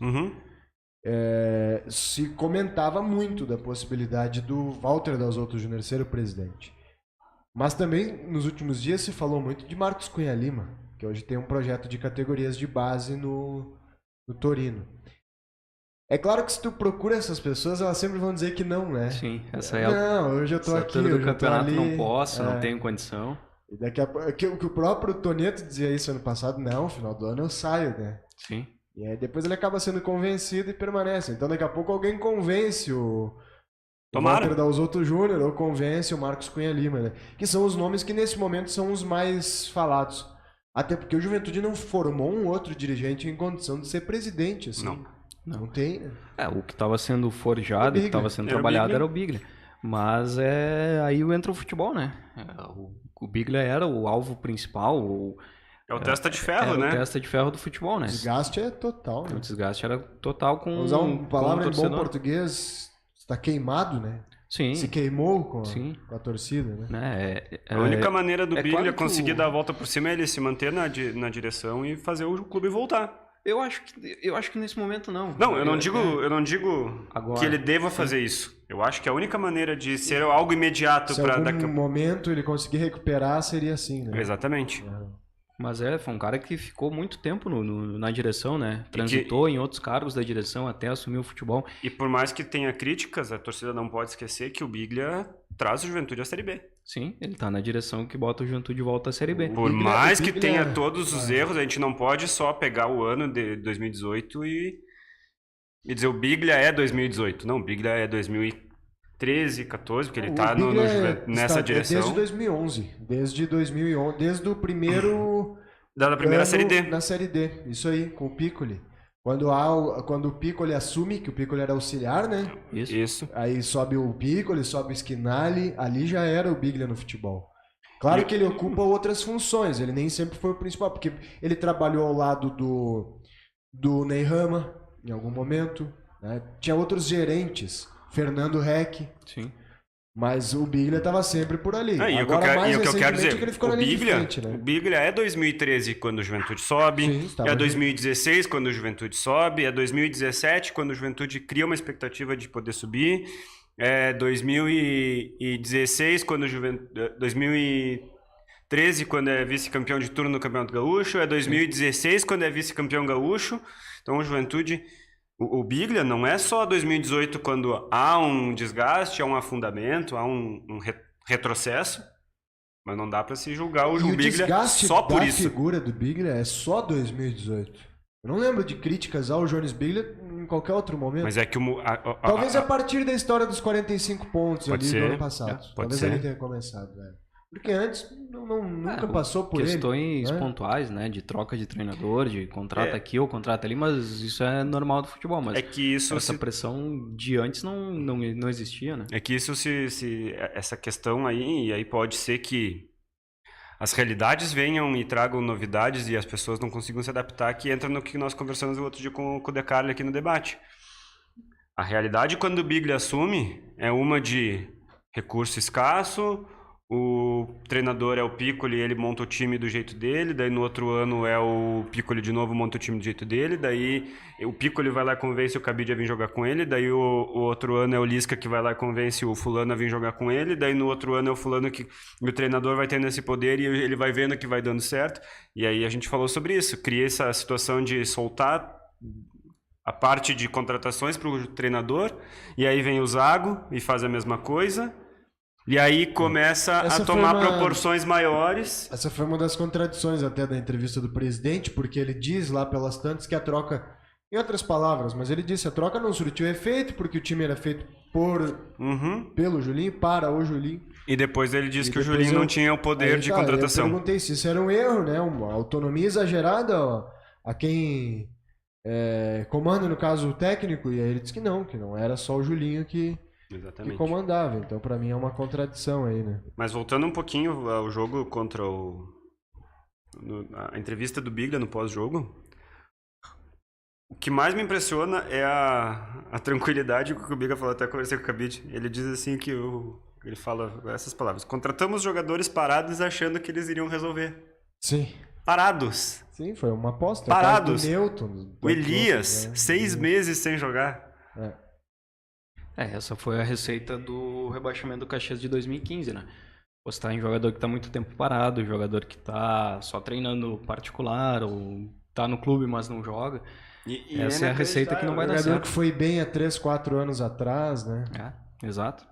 se comentava muito da possibilidade do Walter Dalzotto Júnior ser o presidente. Mas também, nos últimos dias, se falou muito de Marcos Cunha Lima, que hoje tem um projeto de categorias de base no Torino. É claro que se tu procura essas pessoas, elas sempre vão dizer que não, né?
Sim, essa é
Não, hoje eu tô aqui,
do campeonato
ali,
não posso, não tenho condição.
E daqui a pouco, que o próprio Tonieto dizia isso ano passado, não, no final do ano eu saio, né?
Sim.
E aí depois ele acaba sendo convencido e permanece. Então daqui a pouco alguém convence o Walter Dalzotto Júnior ou convence o Marcos Cunha Lima, né? Que são os nomes que nesse momento são os mais falados. Até porque o Juventude não formou um outro dirigente em condição de ser presidente, assim. Não tem, né?
O que estava sendo forjado, o que estava sendo trabalhado era o Biglia. Mas aí entra o futebol, né? O Biglia era o alvo principal,
é o testa de ferro, né?
É o testa de ferro do futebol, né?
O desgaste é total, né?
O desgaste era total com
usar uma palavra em bom português, está queimado, né?
Sim.
Se queimou com a torcida, né?
A única maneira do Biglia conseguir dar a volta por cima é ele se manter na direção e fazer o clube voltar.
Eu acho que nesse momento não.
Não, eu não digo agora, que ele deva fazer isso. Eu acho que a única maneira de ser algo imediato para
daqui a momento ele conseguir recuperar seria assim, né?
Exatamente.
Mas foi um cara que ficou muito tempo na direção, né? Transitou em outros cargos da direção até assumir o futebol.
E por mais que tenha críticas, a torcida não pode esquecer que o Biglia traz o Juventude à Série B.
Sim, ele tá na direção que bota o Juventude de volta à Série B.
Por mais que tenha todos os erros, a gente não pode só pegar o ano de 2018 e dizer o Biglia é 2018. Não, o Biglia é 2013, 14, porque ele tá nessa direção.
Desde 2011. Desde 2011. Desde o primeiro...
Da primeira Série D.
Na Série D. Isso aí, com o Piccoli. Quando o Piccoli assume, que o Piccoli era auxiliar, né?
Isso.
Aí sobe o Piccoli, sobe o Schinnali, ali já era o Biglia no futebol. Claro que ele ocupa outras funções, ele nem sempre foi o principal, porque ele trabalhou ao lado do Ney Rama, em algum momento, né? Tinha outros gerentes, Fernando Reck.
Sim.
Mas o Biglia estava sempre por ali.
E o que eu quero dizer, o Biglia é 2013 quando o Juventude sobe, é 2016 quando o Juventude sobe, é 2017 quando o Juventude cria uma expectativa de poder subir, é 2016 quando o Juventude... 2013 quando é vice-campeão de turno no Campeonato Gaúcho, é 2016 quando é vice-campeão gaúcho. Então o Juventude... O Biglia não é só 2018 quando há um desgaste, há um afundamento, há um retrocesso, mas não dá para se julgar o Biglia só por isso.
A figura do Biglia é só 2018. Eu não lembro de críticas ao Jones Biglia em qualquer outro momento.
Mas é que
talvez a partir da história dos 45 pontos ali do ano passado. Talvez ele tenha começado, velho. Porque antes nunca passou por
questões pontuais, né? De troca de treinador, de contrato aqui ou contrato ali, mas isso é normal do futebol. Mas essa pressão de antes não existia, né?
É que isso essa questão aí, e aí pode ser que as realidades venham e tragam novidades e as pessoas não consigam se adaptar, que entra no que nós conversamos o outro dia com o De Carli aqui no debate. A realidade quando o Biglia assume é uma de recurso escasso. O treinador é o Piccoli, ele monta o time do jeito dele, daí no outro ano é o Piccoli de novo, monta o time do jeito dele, daí o Piccoli vai lá e convence o Cabide a vir jogar com ele, daí o outro ano é o Lisca que vai lá e convence o fulano a vir jogar com ele, daí no outro ano é o fulano que o treinador vai tendo esse poder e ele vai vendo que vai dando certo, e aí a gente falou sobre isso, cria essa situação de soltar a parte de contratações para o treinador, e aí vem o Zago e faz a mesma coisa. E aí começa a tomar proporções maiores.
Essa foi uma das contradições até da entrevista do presidente, porque ele diz lá pelas tantas que a troca, em outras palavras, mas ele disse a troca não surtiu efeito porque o time era feito pelo Julinho, para o Julinho.
E depois ele disse que o Julinho não tinha o poder de contratação.
Eu perguntei se isso era um erro, né? Uma autonomia exagerada a quem comanda, no caso, o técnico, e aí ele disse que não era só o Julinho que comandava. Então, pra mim, é uma contradição aí, né?
Mas voltando um pouquinho ao jogo contra a entrevista do Biglia no pós-jogo, o que mais me impressiona é a tranquilidade que o Biglia falou, até conversei com o Cabide. Ele diz assim que ele fala essas palavras: contratamos jogadores parados achando que eles iriam resolver.
Sim.
Parados.
Sim, foi uma aposta.
Parados.
O
Elias, 6 meses sem jogar.
Essa foi a receita do rebaixamento do Caxias de 2015, né? Postar em jogador que tá muito tempo parado, jogador que tá só treinando particular, ou tá no clube, mas não joga. Essa é a receita que não vai dar certo.
Jogador que foi bem há 3, 4 anos atrás, né?
Exato.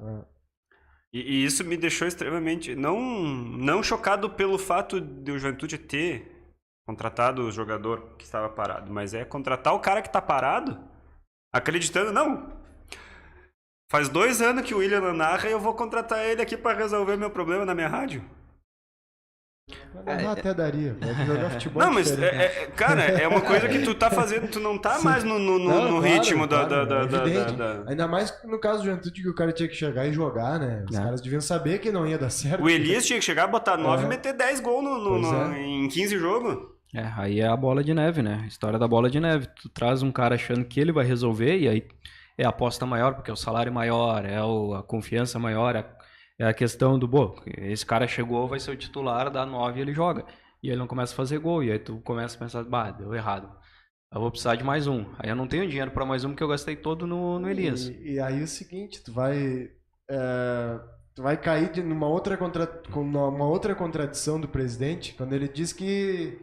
E isso me deixou extremamente, não chocado pelo fato de o Juventude ter contratado o jogador que estava parado, mas contratar o cara que tá parado, acreditando, não... Faz 2 anos que o William não narra e eu vou contratar ele aqui para resolver meu problema na minha rádio.
Até daria. Vai jogar futebol.
Não, mas, cara, é uma coisa que tu tá fazendo, tu não tá mais no ritmo da...
Ainda mais no caso do Juventude, que o cara tinha que chegar e jogar, né? Os caras deviam saber que não ia dar certo.
O Elias tinha que chegar, botar 9 e meter 10 gols em 15 jogos.
Aí é a bola de neve, né? A história da bola de neve. Tu traz um cara achando que ele vai resolver e aí... É a aposta maior, porque é o salário maior, a confiança maior, é a questão do, esse cara chegou, vai ser o titular, dá 9 e ele joga. E ele não começa a fazer gol, e aí tu começa a pensar, deu errado. Eu vou precisar de mais um. Aí eu não tenho dinheiro para mais um, porque eu gastei todo no Elias.
E aí é o seguinte, tu vai cair numa outra contradição do presidente, quando ele diz que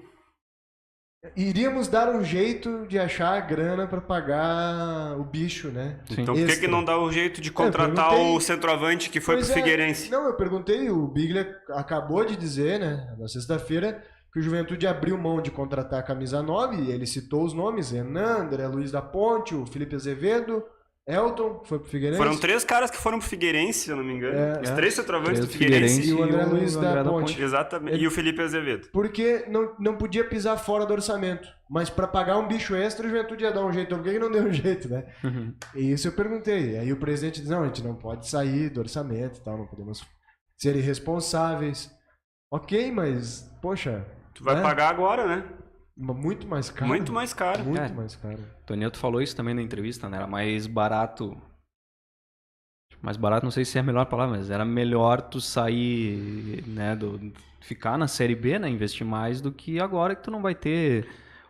iríamos dar um jeito de achar a grana para pagar o bicho, né?
Sim. Então por que não dá o jeito de contratar o centroavante que foi pro Figueirense?
Não, eu perguntei, o Biglia acabou de dizer, né, na sexta-feira, que o Juventude abriu mão de contratar a camisa 9, e ele citou os nomes: Renan, André Luiz da Ponte, o Felipe Azevedo, Elton, foi pro Figueirense.
Foram 3 caras que foram pro Figueirense, se eu não me engano. Os 3 centroavantes do Figueirense.
E o André Luiz da Ponte.
Exatamente. E o Felipe Azevedo.
Porque não podia pisar fora do orçamento. Mas para pagar um bicho extra, o Juventude ia dar um jeito. Então por que não deu um jeito, né? E isso eu perguntei. Aí o presidente diz, não, a gente não pode sair do orçamento e tal, não podemos ser irresponsáveis. Ok, mas, poxa...
Tu vai pagar agora, né?
Muito mais caro.
Muito mais caro.
Muito mais caro.
Tonieto falou isso também na entrevista, né? Era mais barato Mais barato, não sei se é a melhor palavra, mas era melhor tu sair, né, ficar na Série B, né, investir mais do que agora que tu não vai ter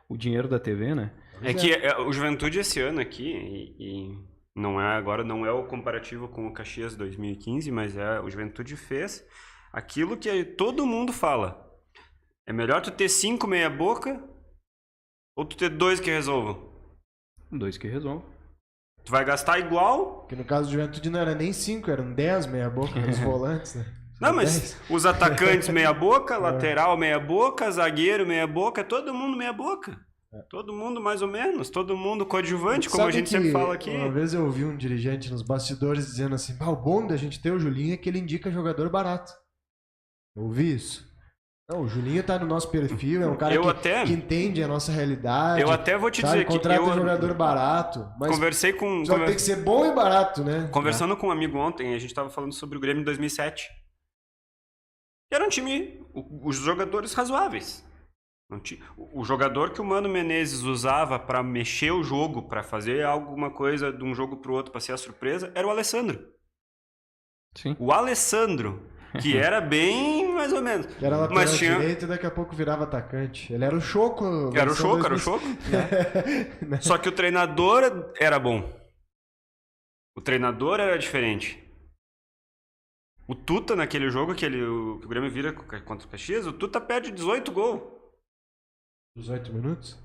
o dinheiro da TV, né?
Que o Juventude esse ano aqui, e não é agora, não é o comparativo com o Caxias 2015, mas o Juventude fez aquilo que todo mundo fala. É melhor tu ter 5 meia boca ou tu ter 2 que resolvam?
2 que resolvam.
Tu vai gastar igual...
Que no caso do Juventude não era nem 5, eram 10 meia boca nos volantes, né?
Não, mas os atacantes meia boca, lateral meia boca, zagueiro meia boca, todo mundo meia boca. Todo mundo mais ou menos, todo mundo coadjuvante, como a gente sempre fala aqui.
Uma vez eu ouvi um dirigente nos bastidores dizendo assim, o bom da gente ter o Julinho é que ele indica jogador barato. Eu ouvi isso. Não, o Julinho tá no nosso perfil, é um cara que entende a nossa realidade.
Eu até vou te dizer que
contrata jogador barato. Mas
conversei com...
Só tem que ser bom e barato, né?
Conversando com um amigo ontem, a gente tava falando sobre o Grêmio em 2007. Era um time, os jogadores razoáveis. O jogador que o Mano Menezes usava para mexer o jogo, para fazer alguma coisa de um jogo pro outro, para ser a surpresa, era o Alessandro.
Sim.
O Alessandro, que era bem mais ou menos.
Que era lateral direito e daqui a pouco virava atacante. Ele era o Choco.
Era o Choco. Só que o treinador era bom. O treinador era diferente. O Tuta, naquele jogo que o Grêmio vira contra o Caxias, o Tuta perde 18 gols.
18 minutos?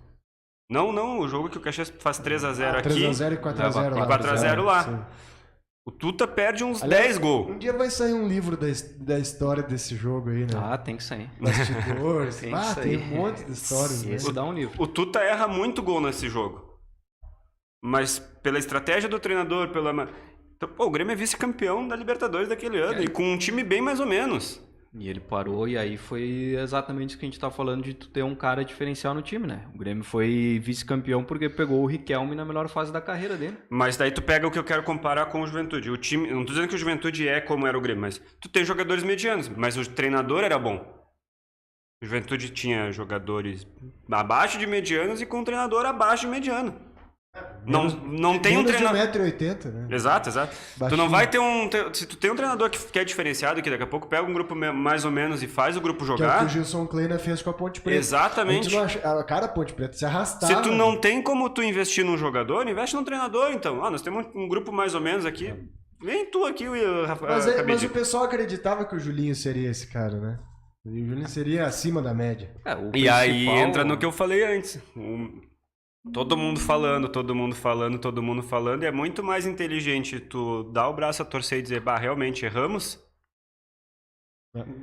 Não, o jogo que o Caxias faz 3x0 aqui.
3x0 e 4x0 lá.
4x0 lá.
Sim.
O Tuta perde uns 10 gols.
Um dia vai sair um livro da história desse jogo aí, né?
Ah, tem que sair.
Bastidores. Tem um monte de histórias.
Esse dá um livro.
O Tuta erra muito gol nesse jogo. Mas pela estratégia do treinador, Então, o Grêmio é vice-campeão da Libertadores daquele ano, e com um time bem mais ou menos.
E ele parou, e aí foi exatamente isso que a gente tá falando, de tu ter um cara diferencial no time, né? O Grêmio foi vice-campeão porque pegou o Riquelme na melhor fase da carreira dele.
Mas daí tu pega o que eu quero comparar com o Juventude. O time, não tô dizendo que o Juventude é como era o Grêmio, mas tu tem jogadores medianos, mas o treinador era bom. O Juventude tinha jogadores abaixo de medianos e com um treinador abaixo de mediano. Não tem um treinador...
de 1,80 m, né?
Exato. Baixinho. Tu não vai ter se tu tem um treinador que é diferenciado, que daqui a pouco pega um grupo mais ou menos e faz o grupo jogar...
Que é o que o Gilson Kleina fez com a Ponte Preta.
Exatamente.
A Ponte Preta se arrastava.
Se tu não tem como tu investir num jogador, investe num treinador, então. Nós temos um grupo mais ou menos aqui. Vem tu aqui, Rafael.
Mas o pessoal acreditava que o Julinho seria esse cara, né? O Julinho seria acima da média.
E aí entra no que eu falei antes. Todo mundo falando, e é muito mais inteligente tu dar o braço a torcer e dizer, realmente erramos,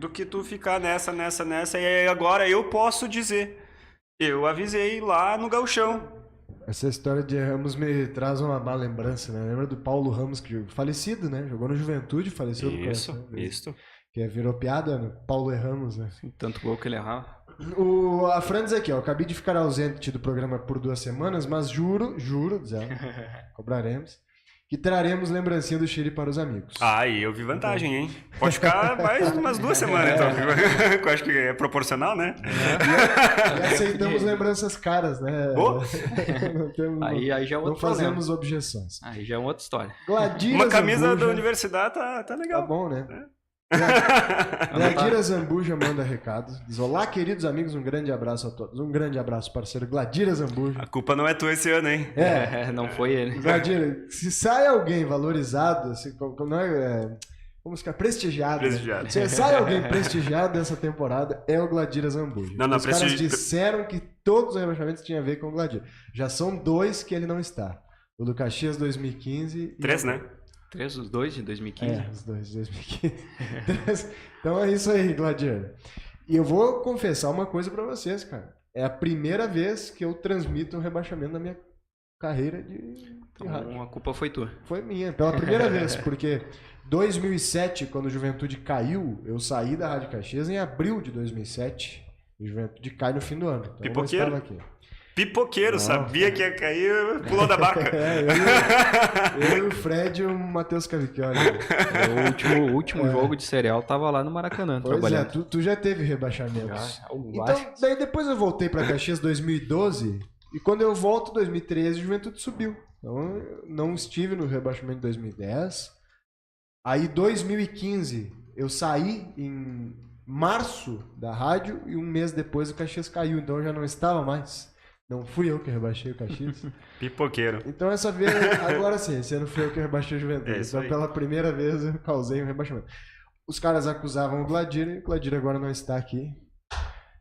do que tu ficar nessa, e aí agora eu posso dizer, eu avisei lá no Gauchão.
Essa história de Ramos me traz uma má lembrança, né? Lembra do Paulo Ramos, que falecido, né? Jogou no Juventude, faleceu do coração.
Isso.
Que virou piada, né? Paulo Ramos, né?
Tanto gol que ele errava.
A Fran diz aqui, acabei de ficar ausente do programa por 2 semanas, mas juro, diz ela, cobraremos, que traremos lembrancinha do Chile para os amigos.
E eu vi vantagem, hein? Pode ficar mais umas 2 semanas, então. Eu acho que é proporcional, né?
E aceitamos lembranças caras, né?
Aí já é outro
Não fazemos objeções.
Aí já é outra história.
Uma camisa da universidade tá legal.
Tá bom, né? Gladira Zambuja manda recado. Diz: olá, queridos amigos, um grande abraço a todos. Um grande abraço, parceiro Gladira Zambuja.
A culpa não é tua esse ano, hein?
Não foi ele.
Gladira, se sai alguém valorizado, vamos ficar prestigiado.
Né?
Se sai alguém prestigiado dessa temporada, é o Gladira Zambuja. Os caras disseram que todos os rebaixamentos tinham a ver com o Gladira. Já são 2 que ele não está. O do Caxias 2015
3, né?
3, os 2 de 2015.
Os 2 de 2015. Então é isso aí, Gladira. E eu vou confessar uma coisa pra vocês, cara. É a primeira vez que eu transmito um rebaixamento na minha carreira de rádio.
Então a culpa foi tua.
Foi minha, pela primeira vez, porque 2007, quando o Juventude caiu, eu saí da Rádio Caxias em abril de 2007. O Juventude cai no fim do ano. Então
Pipoqueiro.
Eu estava aqui.
Pipoqueiro, sabia que ia cair, pulou da barca.
Eu e o Fred e o Matheus Cavicchioli.
O último jogo de serial tava lá no Maracanã, trabalhando.
Tu já teve rebaixamentos. Então, daí depois eu voltei para Caxias 2012, e quando eu volto em 2013, o Juventude subiu. Então, eu não estive no rebaixamento de 2010, Aí, 2015, eu saí em março da rádio e um mês depois o Caxias caiu, então eu já não estava mais. Não fui eu que rebaixei o Caxias.
Pipoqueiro.
Então essa vez, agora sim, esse ano fui eu que rebaixei o Juventude. Então pela primeira vez eu causei um rebaixamento. Os caras acusavam o Gladir e o Gladir agora não está aqui.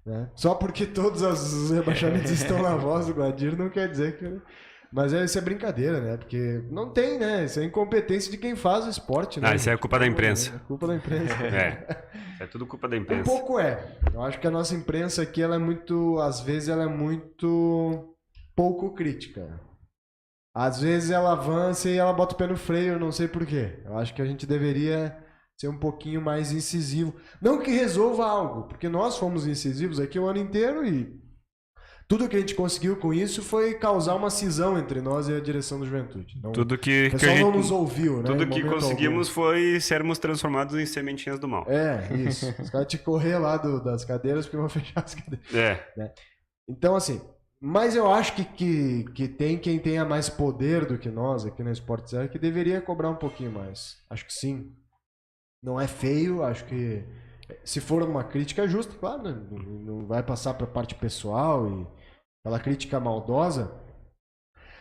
Né? Só porque todos os rebaixamentos estão na voz do Gladir não quer dizer que... Mas isso é brincadeira, né? Porque não tem, né? Isso é incompetência de quem faz o esporte, né?
Isso é culpa da imprensa.
É culpa da imprensa.
É tudo culpa da imprensa.
Um pouco é. Eu acho que a nossa imprensa aqui, ela é muito... Às vezes ela é muito pouco crítica. Às vezes ela avança e ela bota o pé no freio, eu não sei porquê. Eu acho que a gente deveria ser um pouquinho mais incisivo. Não que resolva algo, porque nós fomos incisivos aqui o ano inteiro e tudo que a gente conseguiu com isso foi causar uma cisão entre nós e a direção do Juventude. Então,
tudo que
o pessoal não nos ouviu, né?
Tudo que conseguimos foi sermos transformados em sementinhas do mal.
Isso. Os caras te correr lá das cadeiras porque vão fechar as cadeiras. Né? Então, assim, mas eu acho que tem quem tenha mais poder do que nós aqui na Sport Serra que deveria cobrar um pouquinho mais. Acho que sim. Não é feio, acho que se for uma crítica justa, claro, né? Não vai passar para a parte pessoal e aquela crítica maldosa.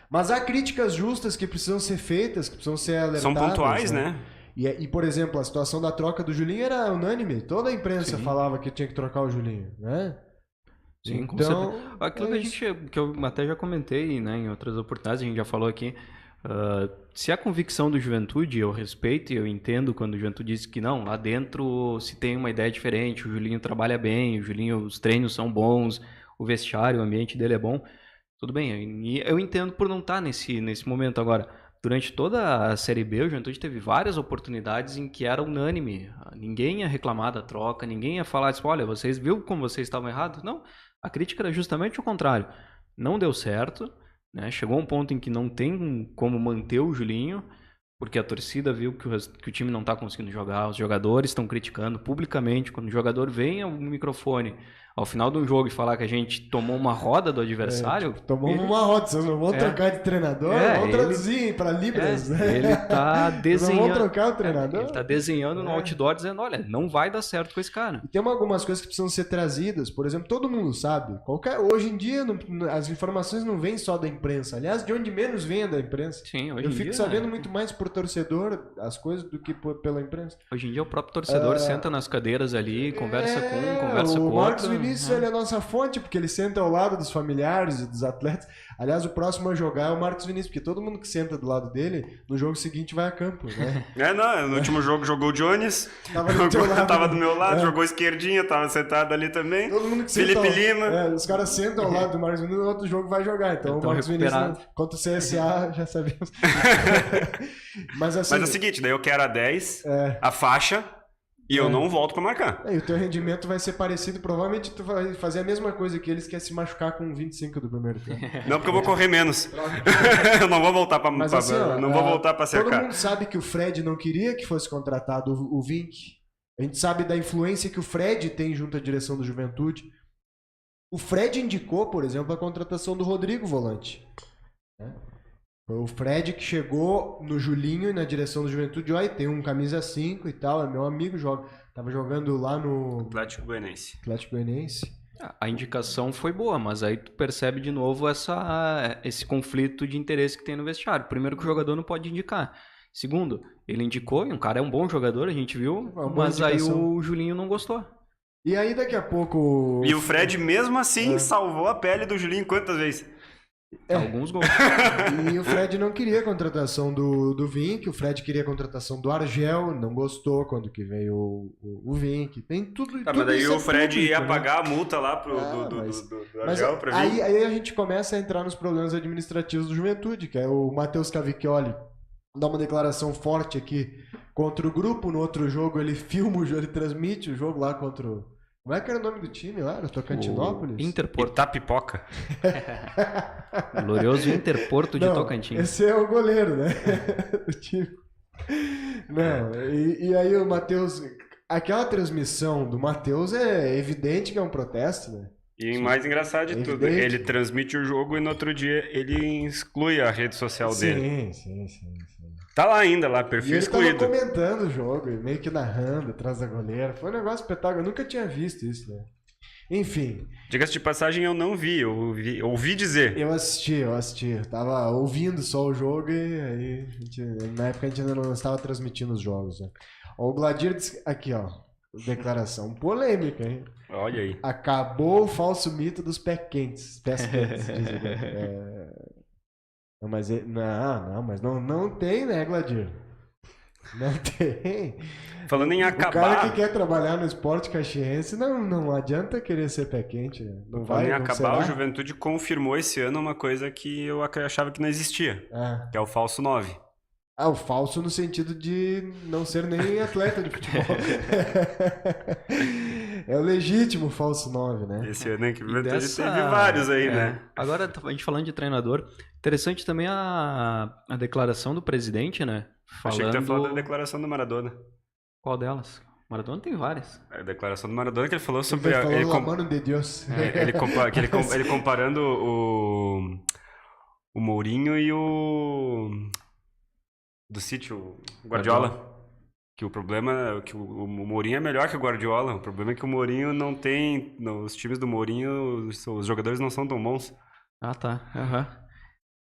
Mas há críticas justas que precisam ser feitas, que precisam ser alertadas.
São pontuais, né?
E, por exemplo, a situação da troca do Julinho era unânime. Toda a imprensa falava que tinha que trocar o Julinho, né?
Sim, então, aquilo que eu até já comentei, né, em outras oportunidades, a gente já falou aqui. Se a convicção do Juventude, eu respeito e eu entendo quando o Juventude diz que não, lá dentro se tem uma ideia diferente, o Julinho trabalha bem, o Julinho, os treinos são bons, o vestiário, o ambiente dele é bom, tudo bem, eu entendo por não estar nesse momento agora. Durante toda a Série B, o Juventude teve várias oportunidades em que era unânime, ninguém ia reclamar da troca, ninguém ia falar, tipo, olha, vocês viram como vocês estavam errados? Não, a crítica era justamente o contrário, não deu certo, né? Chegou um ponto em que não tem como manter o Julinho, porque a torcida viu que o time não está conseguindo jogar, os jogadores estão criticando publicamente. Quando o jogador vem ao microfone ao final de um jogo e falar que a gente tomou uma roda do adversário...
Tomamos uma roda, vocês não vão trocar de treinador, vão traduzir para Libras.
Ele está desenhando...
Não vão trocar o treinador?
Ele está desenhando no outdoor dizendo, olha, não vai dar certo com esse cara.
E tem algumas coisas que precisam ser trazidas, por exemplo, todo mundo sabe. Hoje em dia, as informações não vêm só da imprensa. Aliás, de onde menos vem é da imprensa.
Sim, hoje
Eu
em
fico
dia,
sabendo muito mais por torcedor as coisas do que pela imprensa.
Hoje em dia o próprio torcedor senta nas cadeiras ali, conversa com um, conversa com outro.
O Marcos Vinícius ele é a nossa fonte, porque ele senta ao lado dos familiares e dos atletas. Aliás, o próximo a jogar é o Marcos Vinícius, porque todo mundo que senta do lado dele, no jogo seguinte vai a campo, né?
No último jogo jogou o Jones, tava do meu lado, jogou esquerdinha, tava sentado ali também.
Todo mundo que
Felipe Lima.
Os caras sentam ao lado do Marcos Vinícius, no outro jogo vai jogar. Então o Marcos Vinícius contra o CSA, já sabemos. Mas é o
seguinte, daí eu quero a 10, a faixa... E eu não volto pra marcar.
E o teu rendimento vai ser parecido. Provavelmente tu vai fazer a mesma coisa que eles, que é se machucar com 25 do primeiro tempo.
Não, porque eu vou correr menos. Eu não vou voltar pra vou voltar pra cercar.
Todo mundo sabe que o Fred não queria que fosse contratado o Vink. A gente sabe da influência que o Fred tem junto à direção do Juventude. O Fred indicou, por exemplo, a contratação do Rodrigo Volante. Foi o Fred que chegou no Julinho e na direção do Juventude. Olha, tem um camisa 5 e tal, é meu amigo, tava jogando lá no
Atlético Goianiense.
A indicação foi boa, mas aí tu percebe de novo esse conflito de interesse que tem no vestiário. Primeiro, que o jogador não pode indicar. Segundo, ele indicou, e um cara é um bom jogador, a gente viu, mas aí o Julinho não gostou.
E aí daqui a pouco...
E o Fred mesmo assim salvou a pele do Julinho quantas vezes?
Alguns gols.
E o Fred não queria a contratação do Vink, o Fred queria a contratação do Argel, não gostou quando que veio o Vink. Tem tudo.
Mas daí o Fred ia pagar a multa lá do Argel pra vir.
Aí a gente começa a entrar nos problemas administrativos do Juventude, que é o Matheus Cavicchioli dá uma declaração forte aqui contra o grupo, no outro jogo ele filma o jogo, ele transmite o jogo lá contra o... Como é que era o nome do time lá? Era Tocantinópolis?
Interporto.
Itapipoca.
Glorioso Interporto de Tocantins.
Esse é o goleiro, né? Do time. Não, e aí o Matheus... Aquela transmissão do Matheus é evidente que é um protesto, né?
E mais engraçado de tudo, ele transmite o jogo e no outro dia ele exclui a rede social dele.
Sim.
Tá lá ainda, lá, perfil excluído.
Ele tava comentando o jogo, meio que narrando atrás da goleira. Foi um negócio espetáculo, eu nunca tinha visto isso, né? Enfim.
Diga-se de passagem, eu não vi, eu ouvi dizer.
Eu assisti. Eu tava ouvindo só o jogo e aí, na época a gente ainda não estava transmitindo os jogos, né? O Gladir disse, aqui ó, declaração polêmica, hein?
Olha aí.
Acabou o falso mito dos pés quentes, dizem. Mas não tem, né, Gladir? Não tem.
Falando em acabar...
O cara que quer trabalhar no esporte caxiense não adianta querer ser pé quente. Não vai,
Falando em acabar, o
será?
Juventude confirmou esse ano uma coisa que eu achava que não existia, que é o falso 9.
O falso no sentido de não ser nem atleta de futebol. É o legítimo falso 9, né?
Esse ano que o Juventude teve vários aí, né?
Agora, a gente falando de treinador, interessante também a declaração do presidente, né?
Achei que tu ia falar da declaração do Maradona.
Qual delas? Maradona tem várias.
A declaração do Maradona que ele falou sobre...
Ele falou mano de Deus.
Ele comparando o Mourinho e o... do City, o Guardiola. Que o problema é que o Mourinho é melhor que o Guardiola. O problema é que o Mourinho não tem... Nos times do Mourinho, os jogadores não são tão bons.
Ah, tá.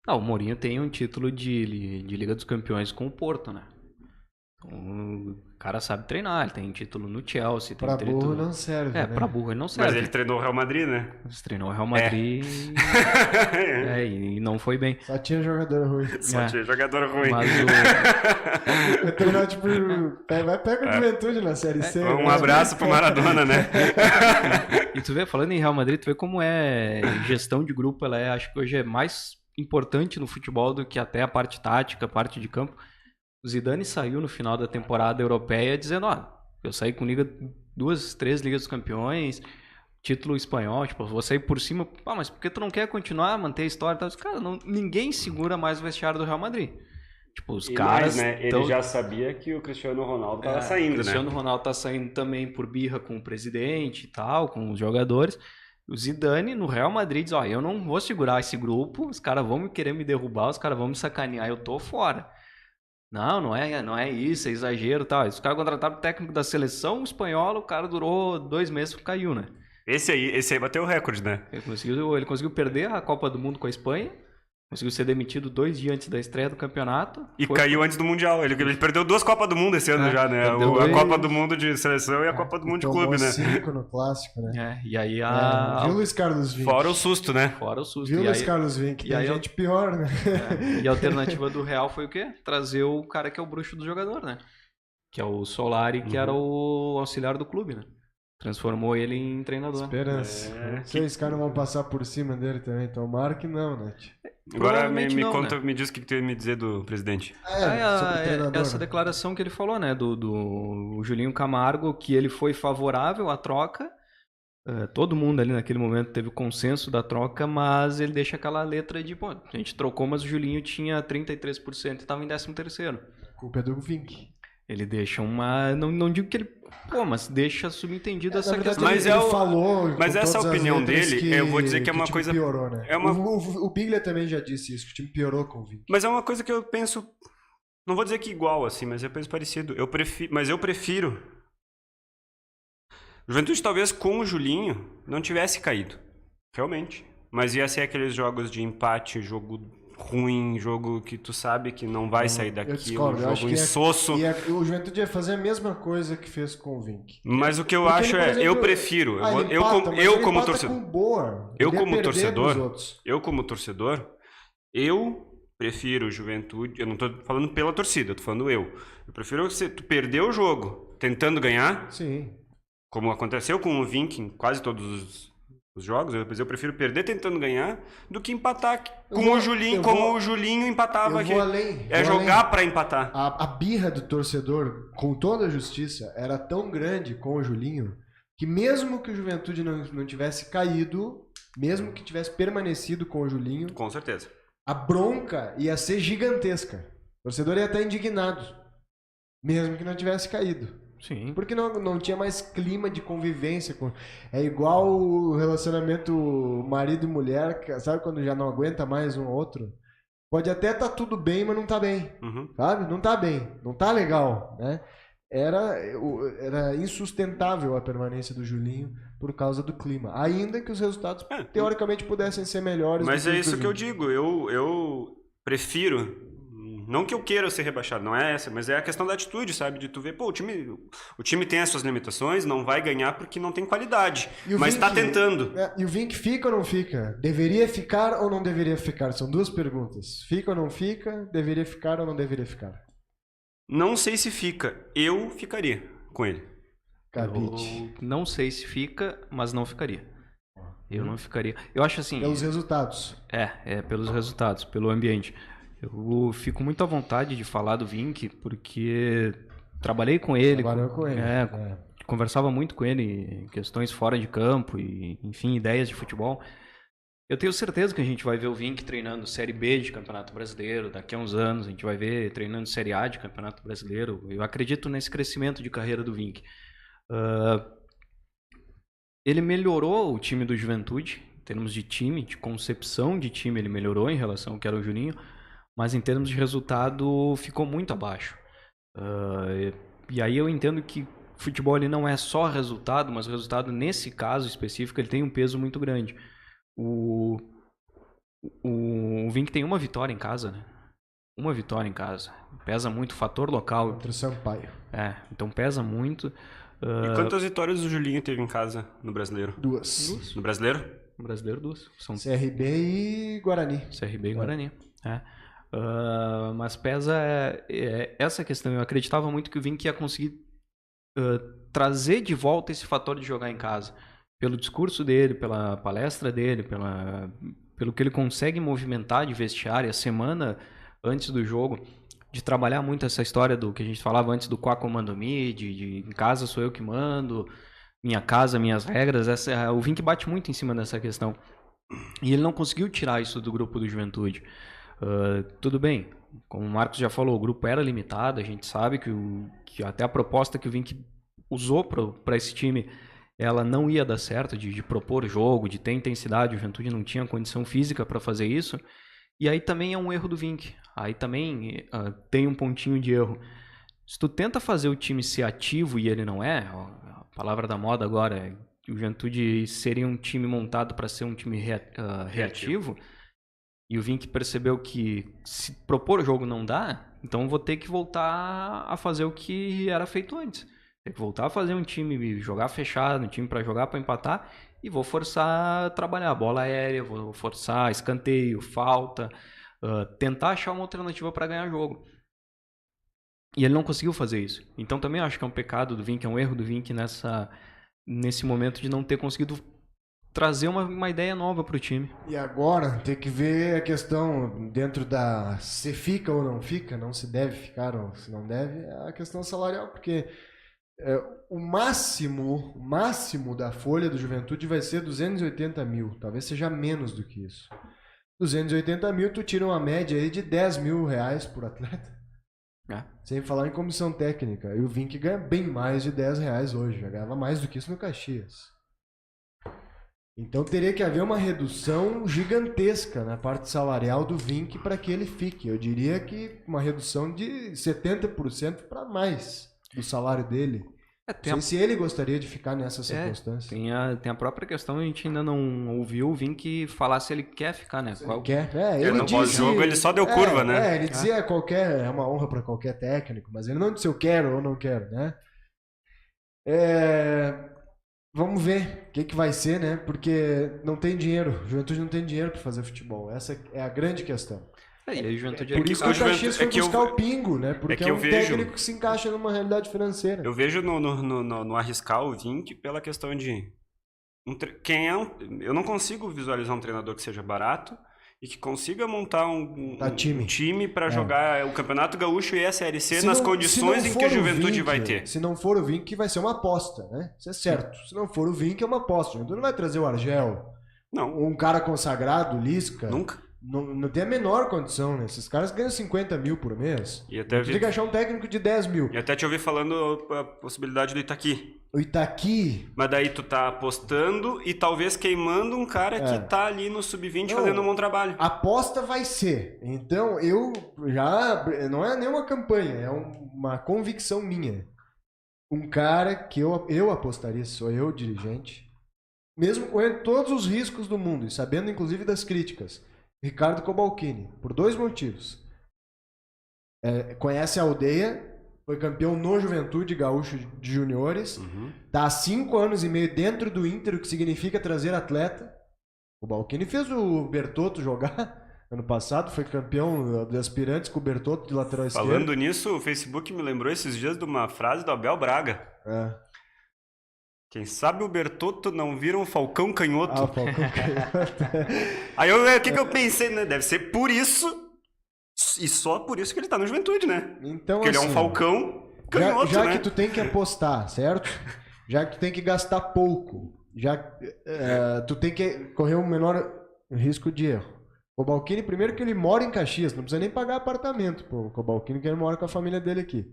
O Mourinho tem um título de Liga dos Campeões com o Porto, né? Então, o cara sabe treinar, ele tem título no Chelsea.
Pra burro não serve, né?
Pra burro ele não serve.
Mas ele treinou o Real Madrid, né?
Ele treinou o Real Madrid e não foi bem.
Só tinha jogador ruim.
Tinha jogador ruim.
Mas
Vai treinar, tipo, pega o Juventude na Série C.
Um abraço pro Maradona, né?
E tu vê, falando em Real Madrid, tu vê como gestão de grupo, acho que hoje é mais importante no futebol do que até a parte tática, a parte de campo. O Zidane saiu no final da temporada europeia dizendo, eu saí com 2, 3 Ligas dos Campeões, título espanhol, tipo, vou sair por cima, mas por que tu não quer continuar, manter a história? Cara, ninguém segura mais o vestiário do Real Madrid. Tipo, os caras...
Mais, né? Ele já sabia que o Cristiano Ronaldo tava saindo, né?
O Cristiano Ronaldo tá saindo também por birra com o presidente e tal, com os jogadores. O Zidane no Real Madrid diz, eu não vou segurar esse grupo, os caras vão querer me derrubar, os caras vão me sacanear, eu tô fora. Não é isso, é exagero e tal. Os caras contrataram o técnico da seleção espanhola, o cara durou 2 meses e caiu, né?
Esse aí bateu o recorde, né?
Ele conseguiu perder a Copa do Mundo com a Espanha, conseguiu ser demitido 2 dias antes da estreia do campeonato.
E caiu antes do Mundial. Ele perdeu 2 Copas do Mundo esse ano já, né? A Copa do Mundo de seleção e a Copa do Mundo de clube, né?
5 no clássico, né?
E aí
viu, Luiz Carlos Vinck?
Fora o susto, né?
Viu, Luiz Carlos Vinck? Tem gente pior, né?
E a alternativa do Real foi o quê? Trazer o cara que é o bruxo do jogador, né? Que é o Solari, que era o auxiliar do clube, né? Transformou ele em treinador.
Esperança. Os caras vão passar por cima dele também. Tomara que não, né?
Agora me diz o que tu ia me dizer do presidente.
Essa declaração que ele falou, né? Do Julinho Camargo, que ele foi favorável à troca. Todo mundo ali naquele momento teve o consenso da troca, mas ele deixa aquela letra de, a gente trocou, mas o Julinho tinha 33% e estava em 13º.
A culpa é do Vinck.
Ele deixa uma... Não digo que ele... mas deixa subentendido essa questão.
Mas ele falou...
Mas essa opinião dele, eu vou dizer que é uma coisa...
piorou, né? O Biglia também já disse isso, que o time piorou com o Vinck.
Mas é uma coisa que eu penso... Não vou dizer que igual, assim, mas eu penso parecido. Eu prefiro... Juventude talvez com o Julinho não tivesse caído. Realmente. Mas ia ser aqueles jogos de empate, jogo... ruim, jogo que tu sabe que não vai sair daqui, um jogo insosso.
O Juventude ia fazer a mesma coisa que fez com o Vinck.
Mas o que eu acho eu prefiro, eu como torcedor, eu prefiro Juventude, eu não tô falando pela torcida, eu tô falando eu prefiro tu perder o jogo tentando ganhar,
sim,
como aconteceu com o Vinck em quase todos os jogos, eu prefiro perder tentando ganhar do que empatar com o Julinho, como o Julinho empatava aqui. Jogar para empatar.
A birra do torcedor, com toda a justiça, era tão grande com o Julinho que mesmo que o Juventude não tivesse caído, mesmo que tivesse permanecido com o Julinho,
com certeza,
a bronca ia ser gigantesca. O torcedor ia estar indignado, mesmo que não tivesse caído.
Sim.
Porque não tinha mais clima de convivência. É igual o relacionamento marido e mulher, sabe quando já não aguenta mais um ao outro? Pode até estar tudo bem, mas não tá bem, sabe? Não tá bem, não tá legal, né? Era insustentável a permanência do Julinho por causa do clima. Ainda que os resultados, teoricamente, pudessem ser melhores.
Mas é isso que eu digo. Eu prefiro... Não que eu queira ser rebaixado, não é essa, mas é a questão da atitude, sabe? De tu ver, pô, o time tem as suas limitações, não vai ganhar porque não tem qualidade, mas tá tentando.
E o Vink fica ou não fica? Deveria ficar ou não deveria ficar? São duas perguntas. Fica ou não fica? Deveria ficar ou não deveria ficar?
Não sei se fica. Eu ficaria com ele.
Eu não sei se fica, mas não ficaria. Eu não ficaria. Eu acho assim...
Pelos resultados.
Pelos resultados, pelo ambiente. Eu fico muito à vontade de falar do Vink, porque trabalhei com ele.
Trabalhou com ele.
Conversava muito com ele em questões fora de campo e, enfim, ideias de futebol. Eu tenho certeza que a gente vai ver o Vink treinando Série B de Campeonato Brasileiro. Daqui a uns anos a gente vai ver treinando Série A de Campeonato Brasileiro. Eu acredito nesse crescimento de carreira do Vink. Ele melhorou o time do Juventude, em termos de time, de concepção de time, ele melhorou em relação ao que era o Juninho. Mas em termos de resultado ficou muito abaixo. E aí eu entendo que futebol ele não é só resultado, mas o resultado nesse caso específico ele tem um peso muito grande. O Vink tem uma vitória em casa, né? Uma vitória em casa. Pesa muito o fator local.
Contra o Sampaio.
Então pesa muito.
E quantas vitórias o Julinho teve em casa no Brasileiro?
2.
No Brasileiro?
No Brasileiro 2. São
CRB e Guarani.
CRB e Guarani. Mas pesa essa questão. Eu acreditava muito que o Vink ia conseguir trazer de volta esse fator de jogar em casa. Pelo discurso dele, pela palestra dele, pelo que ele consegue movimentar de vestiário a semana antes do jogo, de trabalhar muito essa história do que a gente falava antes do Quá comando me, de em casa sou eu que mando, minha casa, minhas regras. O Vink bate muito em cima dessa questão. E ele não conseguiu tirar isso do grupo do Juventude. Tudo bem, como o Marcos já falou, o grupo era limitado, a gente sabe que até a proposta que o Vink usou para esse time, ela não ia dar certo, de propor jogo, de ter intensidade, o Juventude não tinha condição física para fazer isso, e aí também é um erro do Vink, aí também tem um pontinho de erro. Se tu tenta fazer o time ser ativo e ele não é, a palavra da moda agora é que o Juventude seria um time montado para ser um time reativo. E o Vink percebeu que se propor o jogo não dá, então vou ter que voltar a fazer o que era feito antes. Tem que voltar a fazer um time, jogar fechado, um time para jogar, para empatar, e vou forçar a trabalhar bola aérea, vou forçar escanteio, falta, tentar achar uma alternativa para ganhar jogo. E ele não conseguiu fazer isso. Então também acho que é um pecado do Vink, é um erro do Vink nesse momento de não ter conseguido trazer uma ideia nova para o time.
E agora tem que ver a questão dentro da se fica ou não fica, não se deve ficar ou se não deve, a questão salarial, porque o máximo da folha do Juventude vai ser 280 mil, talvez seja menos do que isso. 280 mil, tu tira uma média aí de 10 mil reais por atleta. Sem falar em comissão técnica. E o Vink ganha bem mais de 10 reais hoje, já ganhava mais do que isso no Caxias. Então teria que haver uma redução gigantesca na parte salarial do Vink para que ele fique. Eu diria que uma redução de 70% para mais do salário dele. Não sei se ele gostaria de ficar nessa circunstância.
Tem a própria questão, a gente ainda não ouviu o Vink falar se ele quer ficar, né?
Ele quer.
Ele no pós-jogo ele só deu curva, né?
Ele dizia é uma honra para qualquer técnico, mas ele não disse eu quero ou não quero, né? Vamos ver o que vai ser, né? Porque não tem dinheiro. O Juventude não tem dinheiro para fazer futebol. Essa é a grande questão.
E a Juventude
por isso que o Caxias foi buscar o Pingo, né? Porque é um técnico que se encaixa numa realidade financeira.
Eu vejo no arriscar o Vink pela questão de... eu não consigo visualizar um treinador que seja barato e que consiga montar um time para jogar o Campeonato Gaúcho e a Série C nas condições em que a Juventude vai ter.
Se não for o Vink, vai ser uma aposta, né? Isso é certo. Se não for o Vink, é uma aposta. A Juventude não vai trazer o Argel.
Não.
Um cara consagrado, Lisca.
Nunca.
Não tem a menor condição, né? Esses caras ganham 50 mil por mês.
E até
tem que achar um técnico de 10 mil.
E até te ouvi falando a possibilidade do Itaqui.
O Itaqui...
Mas daí tu tá apostando e talvez queimando um cara que tá ali no sub-20 fazendo um bom trabalho.
A aposta vai ser. Então, eu já... Não é nenhuma campanha, é uma convicção minha. Um cara que eu apostaria, sou eu dirigente, mesmo correndo todos os riscos do mundo e sabendo inclusive das críticas, Ricardo Cobalcini, por 2 motivos. Conhece a aldeia, foi campeão no Juventude Gaúcho de Juniores, tá há 5 anos e meio dentro do Inter, o que significa trazer atleta. O Balcini fez o Bertotto jogar ano passado, foi campeão de aspirantes com o Bertotto de lateral esquerdo.
Falando nisso, o Facebook me lembrou esses dias de uma frase do Abel Braga. Quem sabe o Bertotto não vira um Falcão Canhoto.
O Falcão Canhoto.
Aí o que eu pensei, né? Deve ser por isso, e só por isso que ele tá no Juventude, né?
Então,
porque ele é um Falcão Canhoto,
já
né?
que tu tem que apostar, certo? Já que tu tem que gastar pouco, tu tem que correr o menor risco de erro. O Cobalcini, primeiro que ele mora em Caxias, não precisa nem pagar apartamento, pô. O Cobalcini que ele mora com a família dele aqui.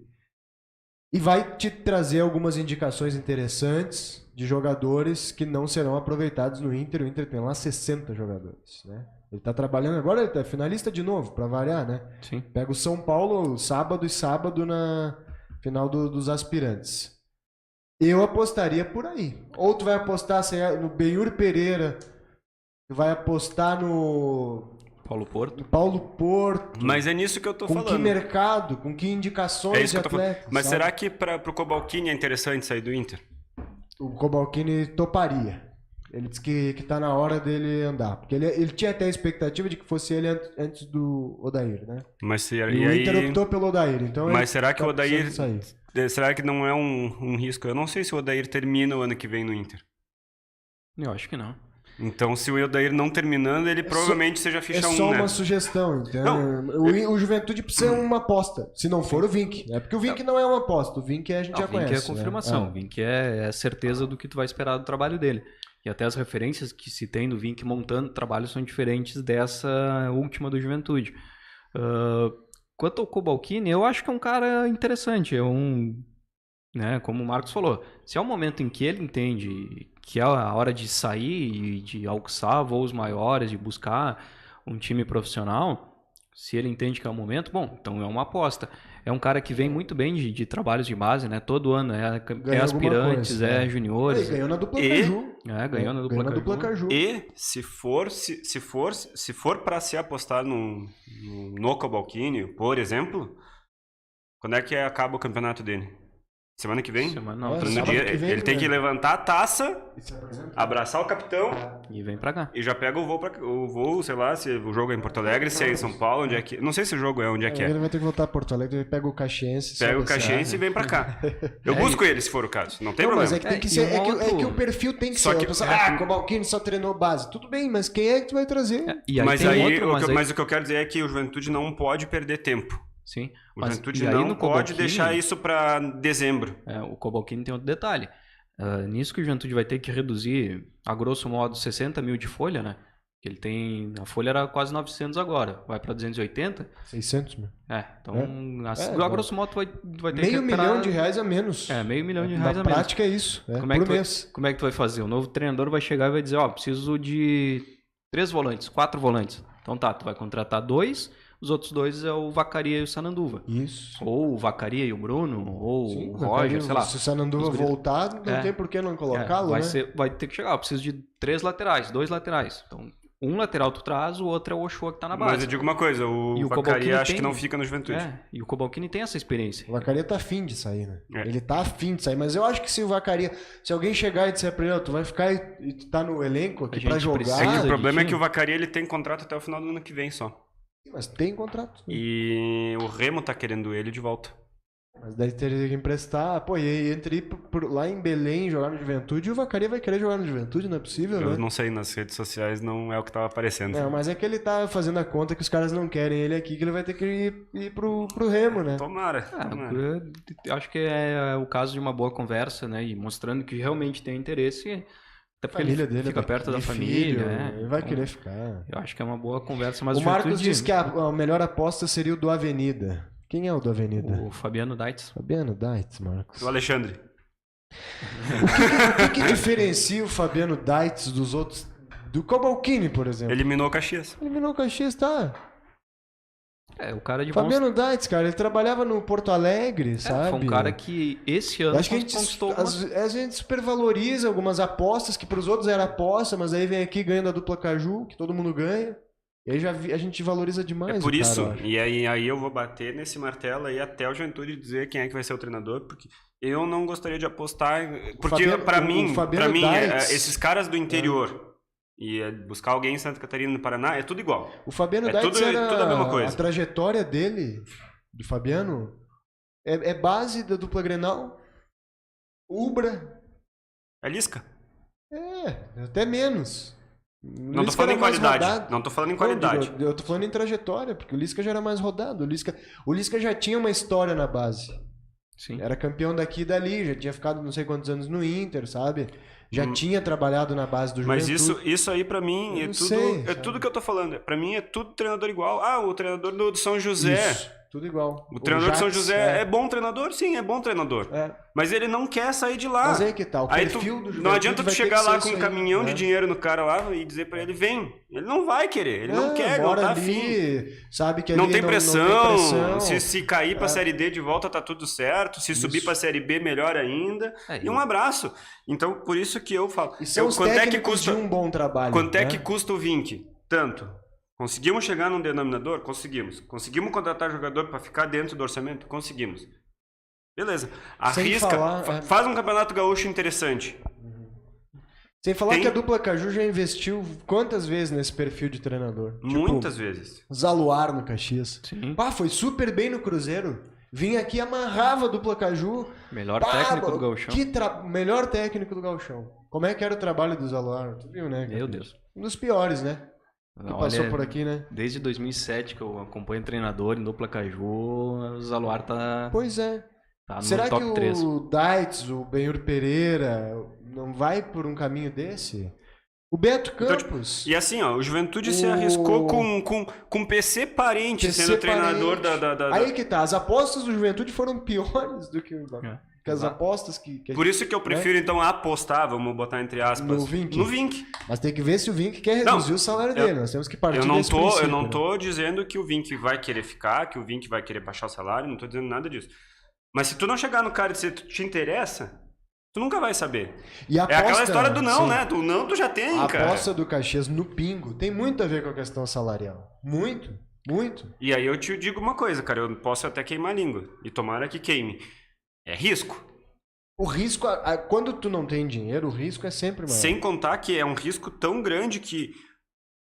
E vai te trazer algumas indicações interessantes de jogadores que não serão aproveitados no Inter. O Inter tem lá 60 jogadores, né? Ele tá trabalhando agora, ele tá finalista de novo, para variar, né?
Sim.
Pega o São Paulo sábado na final dos aspirantes. Eu apostaria por aí. Ou tu vai apostar no Benhur Pereira, tu vai apostar no Paulo Porto.
Mas é nisso que eu tô falando.
Com que mercado, com que indicações de atletas.
Mas será que pro Cobalcini é interessante sair do Inter?
O Cobalcini toparia. Ele disse que tá na hora dele andar. Porque ele tinha até a expectativa de que fosse ele antes do Odair, né?
Mas
o Inter optou pelo Odair. Então
mas será que o Odair... Será que não é um risco? Eu não sei se o Odair termina o ano que vem no Inter.
Eu acho que não.
Então, se o Odair não terminando, ele provavelmente seja ficha 1, né?
É só uma sugestão, entendeu? O Juventude precisa uma aposta. Se não for o Vink. É porque o Vink não é uma aposta. O Vink a gente já conhece.
O Vink é a confirmação. O Vink é a certeza do que tu vai esperar do trabalho dele. E até as referências que se tem do Vink montando trabalho são diferentes dessa última do Juventude. Quanto ao Cobalcini, eu acho que é um cara interessante. Né, como o Marcos falou, se é um momento em que ele entende que é a hora de sair e de alçar voos maiores, de buscar um time profissional, se ele entende que é o momento, bom, então é uma aposta. É um cara que vem muito bem de trabalhos de base, né? Todo ano é aspirantes,
coisa,
juniores.
Ganhou na dupla Caju.
Ganhou na dupla Caju.
E se for para se apostar no Cobalcini, por exemplo, quando é que acaba o campeonato dele? Semana que vem? Ele tem que levantar a taça, abraçar o capitão
e vem pra cá.
E já pega o voo, sei lá, se o jogo é em Porto Alegre, se é em São Paulo, onde é que... Não sei se o jogo é onde é que é.
Ele vai ter que voltar a Porto Alegre, ele pega o Caxiense.
Pega o Caxiense e vem pra cá. Eu busco ele, se for o caso. Não tem problema.
Mas é que tem que ser... É que o perfil tem que ser. Cobalcini só treinou base. Tudo bem, mas quem é que tu vai trazer?
Mas o que eu quero dizer é que o Juventude não pode perder tempo.
Sim.
O Juventude não pode deixar isso para dezembro.
O Cobalcini tem outro detalhe. Nisso que o Juventude vai ter que reduzir, a grosso modo, 60 mil de folha, né? Ele tem... A folha era quase 900 agora. Vai para 280.
600 mil.
A grosso modo vai ter que...
R$500 milhão a menos.
R$500 milhão a menos.
Na prática é isso.
Como é que tu vai fazer? O novo treinador vai chegar e vai dizer, preciso de 3 volantes, 4 volantes. Então tá, tu vai contratar 2... Os outros 2 é o Vacaria e o Sananduva.
Isso.
Ou o Vacaria e o Bruno, ou o Roger, sei lá.
Se o Sananduva voltar, não tem por que não colocá-lo, né?
Vai ter que chegar. Eu preciso de 3 laterais, 2 laterais. Então, um lateral tu traz, o outro é o Ochoa que tá na base.
Mas eu digo uma coisa, o Vacaria acho que não fica no Juventude.
E o Cobalcini tem essa experiência.
O Vacaria tá afim de sair, né? Ele tá afim de sair. Mas eu acho que se o Vacaria... Se alguém chegar e disser pra ele, tu vai ficar e tu tá no elenco aqui pra jogar...
O problema é que o Vacaria ele tem contrato até o final do ano que vem só.
Mas tem contrato.
E o Remo tá querendo ele de volta.
Mas daí teria que emprestar. E entre ir lá em Belém jogar no Juventude, o Vacaria vai querer jogar no Juventude, não é possível, né?
Eu não sei, nas redes sociais não é o que tava aparecendo.
Mas é que ele tá fazendo a conta que os caras não querem ele aqui, que ele vai ter que ir pro Remo, né?
Tomara.
Eu acho que é o caso de uma boa conversa, né? E mostrando que realmente tem interesse. Até porque ele fica perto da família.
Ele vai querer ficar.
Eu acho que é uma boa conversa. Mas
o Marcos disse que a melhor aposta seria o do Avenida. Quem é o do Avenida?
O Fabiano Daitz.
Fabiano Daitz, Marcos.
O Alexandre.
O que diferencia o Fabiano Daitz dos outros? Do Cobalcini, por exemplo.
Eliminou o Caxias.
Eliminou o Caxias, tá.
O cara de
Fabiano Daitz, cara, ele trabalhava no Porto Alegre, sabe?
Foi um cara que esse ano
conquistou a gente supervaloriza algumas apostas que pros outros era aposta, mas aí vem aqui ganhando a dupla Caju, que todo mundo ganha. E aí a gente valoriza demais.
É por isso, e aí eu vou bater nesse martelo aí até o Juventude dizer quem é que vai ser o treinador, porque eu não gostaria de apostar, porque para mim esses caras do interior e buscar alguém em Santa Catarina, no Paraná, é tudo igual.
O Fabiano Daitz tudo a mesma coisa. A trajetória dele, do Fabiano, é base da dupla Grenal, Ubra.
É Lisca.
Até menos.
Não tô falando em qualidade. Não tô falando em qualidade.
Eu tô falando em trajetória, porque o Lisca já era mais rodado. O Lisca já tinha uma história na base.
Sim.
Era campeão daqui e dali, já tinha ficado não sei quantos anos no Inter, sabe? Já tinha trabalhado na base do Juventude.
Mas isso aí pra mim tudo que eu tô falando. Pra mim é tudo treinador igual. O treinador do São José.
Isso, tudo igual.
O treinador de São José é bom treinador? Sim, é bom treinador. Mas ele não quer sair de lá.
Mas aí que tá, o perfil do Juventude.
Não adianta tu chegar lá com um caminhão de dinheiro no cara lá e dizer pra ele, vem. Ele não vai querer, ele não quer, não tá afim.
Sabe que
não tem pressão. Se cair pra Série D de volta tá tudo certo. Se subir pra Série B, melhor ainda. E um abraço. Então, por isso que eu falo.
Quanto é que custa um bom trabalho?
Quanto é que custa o Vink? Tanto. Conseguimos chegar num denominador? Conseguimos. Conseguimos contratar jogador para ficar dentro do orçamento? Conseguimos. Beleza. Arrisca, faz um campeonato gaúcho interessante.
Sem falar que a dupla Caju já investiu quantas vezes nesse perfil de treinador?
Muitas vezes.
Zaluar no Caxias.
Sim.
Foi super bem no Cruzeiro. Vinha aqui, amarrava a dupla Caju.
Melhor técnico do Gauchão.
Melhor técnico do Gauchão. Como é que era o trabalho do Zaluar? Tu viu, né?
Meu Deus.
Um dos piores, né? Que passou por aqui, né?
Desde 2007 que eu acompanho treinador em dupla Caju, o Zaluar tá...
Pois é.
Tá no
Será
top
que
3.
O Daitz, o Benhur Pereira, não vai por um caminho desse? O Beto Campos.
E assim, o Juventude se arriscou com PC Parente sendo treinador da...
Aí que tá, as apostas do Juventude foram piores do que as apostas que
por isso que eu prefiro, então, apostar, vamos botar entre aspas, no Vink.
Mas tem que ver se o Vink quer reduzir o salário dele. Nós temos que partir desse princípio.
Eu não tô dizendo que o Vink vai querer ficar, que o Vink vai querer baixar o salário, não tô dizendo nada disso. Mas se tu não chegar no cara e dizer que te interessa, tu nunca vai saber.
E a aposta,
aquela história do não, né? Do não tu já tem, cara.
A aposta do Caxias no Pingo tem muito a ver com a questão salarial. Muito, muito.
E aí eu te digo uma coisa, cara, eu posso até queimar a língua. E tomara que queime. É risco.
O risco, quando tu não tem dinheiro, o risco é sempre maior.
Sem contar que é um risco tão grande que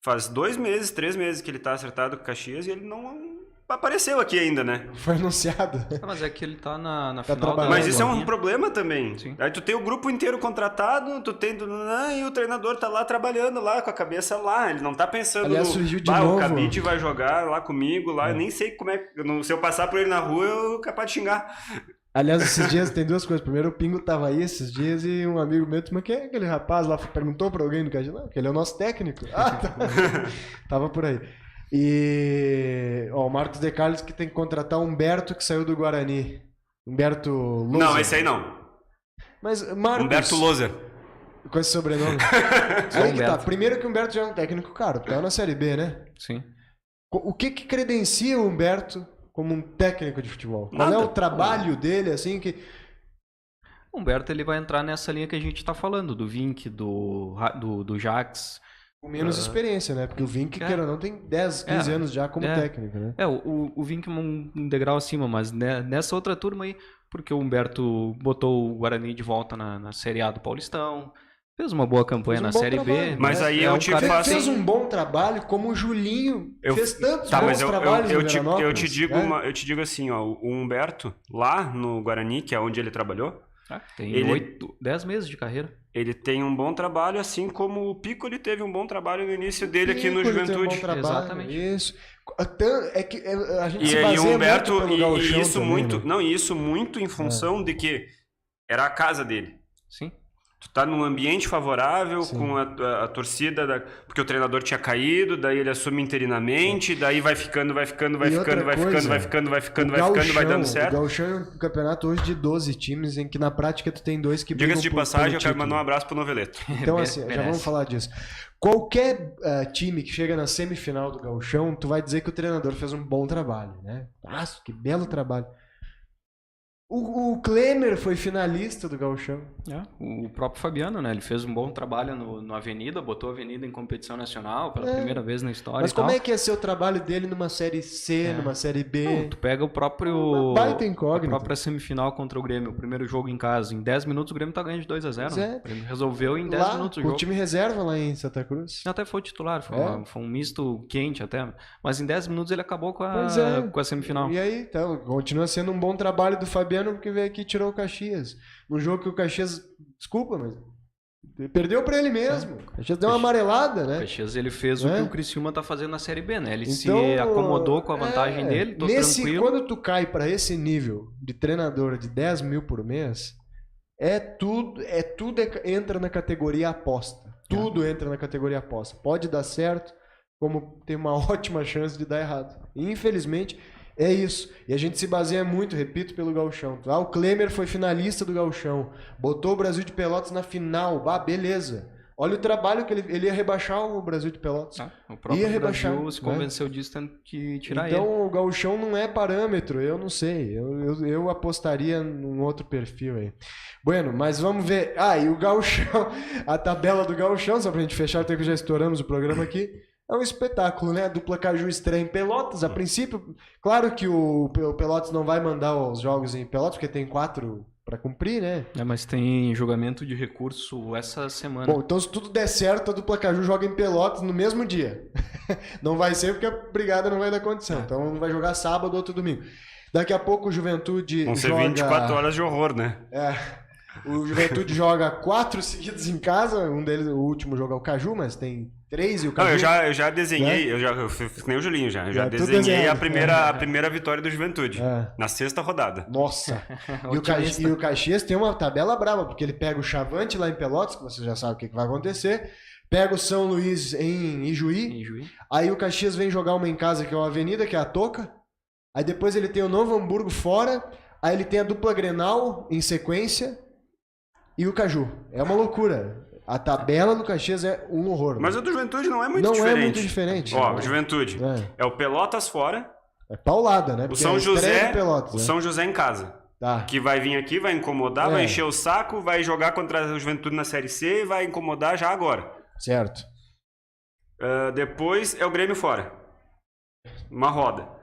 faz 2 meses, 3 meses que ele tá acertado com o Caxias e ele não apareceu aqui ainda, né?
Foi anunciado.
Mas é que ele tá na final da...
Mas isso é um problema também.
Sim.
Aí tu tem o grupo inteiro contratado, e o treinador tá lá trabalhando lá, com a cabeça lá. Ele não tá pensando o Cabide vai jogar lá comigo, lá. Eu nem sei como é... Se eu passar por ele na rua, eu capaz de xingar.
Aliás, esses dias tem 2 coisas. Primeiro, o Pingo tava aí esses dias e um amigo meu disse, mas quem é aquele rapaz lá? Perguntou pra alguém no Caxias. Não, porque ele é o nosso técnico. Tava por aí. E o Marcos De Carlos que tem que contratar o Humberto que saiu do Guarani. Humberto Loser.
Não, esse aí não.
Mas Marcos...
Humberto Loser.
Com esse sobrenome. Aí que tá. Primeiro que o Humberto já é um técnico caro, porque é na Série B, né?
Sim.
O que credencia o Humberto como um técnico de futebol? Qual é o trabalho dele, assim, que...
O Humberto ele vai entrar nessa linha que a gente tá falando, do Vink, do Jax...
Com menos experiência, né? Porque o Vink, queira ou não, tem 10, 15 anos já como técnico, né?
O Vink é um degrau acima, mas nessa outra turma aí, porque o Humberto botou o Guarani de volta na Série A do Paulistão, fez uma boa campanha na Série B.
Mas aí eu te faço...
Fez um bom trabalho, como o Julinho fez tantos bons trabalhos no Veranópolis.
Eu te digo assim, ó, o Humberto, lá no Guarani, que é onde ele trabalhou,
tem 10 meses de carreira.
Ele tem um bom trabalho, assim como o Pico ele teve um bom trabalho no início dele aqui no Juventude.
Um trabalho, exatamente. Isso. É que a gente se
baseia
Humberto, muito pelo Gauchão
isso
também,
muito,
né?
não, e isso muito em função de que era a casa dele.
Sim.
Tu tá num ambiente favorável, sim, com a torcida, porque o treinador tinha caído, daí ele assume interinamente, daí vai ficando, vai dando certo.
O Gauchão é um campeonato hoje de 12 times, em que na prática tu tem 2 que brigam.
Diga-se de passagem, eu quero mandar um abraço pro Noveleto.
Então assim, já vamos falar disso. Qualquer time que chega na semifinal do Gauchão, tu vai dizer que o treinador fez um bom trabalho, né? Nossa, que belo trabalho. O Klemer foi finalista do Gauchão.
O próprio Fabiano, né? Ele fez um bom trabalho no Avenida, botou a Avenida em competição nacional pela primeira vez na história.
Mas como é que ia ser o trabalho dele numa Série C, numa Série B?
Não, tu pega o próprio...
baita incógnita.
A própria semifinal contra o Grêmio, o primeiro jogo em casa. Em 10 minutos o Grêmio tá ganhando de 2-0. Né? Ele resolveu em 10 minutos o jogo.
O time reserva lá em Santa Cruz.
Até foi titular, foi um misto quente até. Mas em 10 minutos ele acabou com a semifinal.
E aí, então, continua sendo um bom trabalho do Fabiano, porque veio aqui e tirou o Caxias. Num jogo que o Caxias, desculpa, mas perdeu pra ele mesmo. O Caxias deu uma amarelada, né?
O Caxias ele fez o que o Criciúma tá fazendo na Série B, né? Ele se acomodou com a vantagem dele, tô tranquilo.
Quando tu cai pra esse nível de treinador de 10 mil por mês, tudo entra na categoria aposta. Tudo entra na categoria aposta. Pode dar certo, como tem uma ótima chance de dar errado. E, infelizmente, é isso. E a gente se baseia muito, repito, pelo Gauchão. O Klemer foi finalista do Gauchão. Botou o Brasil de Pelotas na final. Beleza. Olha o trabalho que ele ia rebaixar o Brasil de Pelotas.
O próprio Brasil se convenceu disso, tendo que tirar ele.
Então o Gauchão não é parâmetro, eu não sei. Eu apostaria num outro perfil aí. Bueno, mas vamos ver. E o Gauchão, a tabela do Gauchão, só pra gente fechar, até que já estouramos o programa aqui. É um espetáculo, né? A dupla Caju estreia em Pelotas. A princípio, claro que o Pelotas não vai mandar os jogos em Pelotas, porque tem 4 para cumprir, né?
Mas tem julgamento de recurso essa semana.
Bom, então se tudo der certo, a dupla Caju joga em Pelotas no mesmo dia. Não vai ser porque a brigada não vai dar condição. Então não vai jogar sábado ou outro domingo. Daqui a pouco o Juventude
vão ser 24 horas de horror, né?
O Juventude joga 4 seguidos em casa. Um deles, o último jogo é o Caju, mas tem 3 e o Caju.
Eu já desenhei, eu fiz nem o Julinho já. Eu já desenhei a primeira vitória do Juventude. Na 6ª rodada.
Nossa! E o Caxias tem uma tabela brava, porque ele pega o Chavante lá em Pelotas, que você já sabe o que vai acontecer. Pega o São Luís em Ijuí. Aí o Caxias vem jogar uma em casa, que é o Avenida, que é a Toca. Aí depois ele tem o Novo Hamburgo fora. Aí ele tem a dupla Grenal em sequência. E o Caju. É uma loucura. A tabela do Caxias é um horror.
Mas a do Juventude não é muito diferente.
Não é muito diferente.
O Juventude é o Pelotas fora.
É paulada, né?
O São José em casa. Que vai vir aqui, vai incomodar, vai encher o saco, vai jogar contra a Juventude na Série C e vai incomodar já agora.
Certo.
Depois é o Grêmio fora. Uma roda.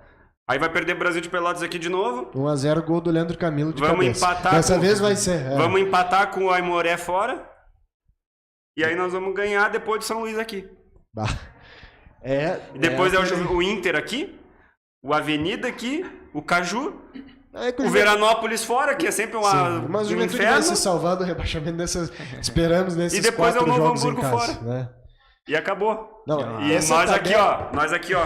Aí vai perder o Brasil de Pelotas aqui de novo.
1-0, gol do Leandro Camilo de
vamos
cabeça.
Empatar
Dessa vez vai ser.
Vamos empatar com o Aimoré fora. E aí nós vamos ganhar depois do São Luís aqui. E depois o Inter aqui, o Avenida aqui, o Caju, o Veranópolis fora, que é sempre
mas o Juventude vai se salvar do rebaixamento esperamos nesses 4 jogos.
E depois é o Novo Hamburgo
casa,
fora.
Né?
E acabou.
E
nós aqui, ó.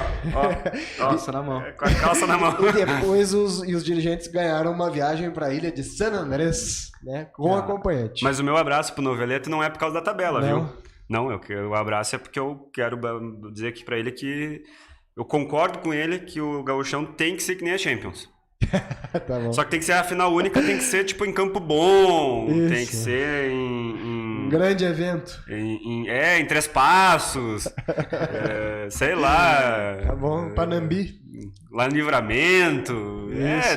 Calça na mão.
Com a calça na mão.
E depois os dirigentes ganharam uma viagem para a ilha de San Andrés, né, com acompanhante.
Mas o meu abraço pro Noveleto não é por causa da tabela, viu? Não, o abraço é porque eu quero dizer aqui para ele que eu concordo com ele que o Gauchão tem que ser que nem a Champions.
Tá bom.
Só que tem que ser a final única, tem que ser tipo em Campo Bom, tem que ser em
grande evento.
Em Três Passos, sei lá.
Tá bom, Panambi.
Lá no Livramento.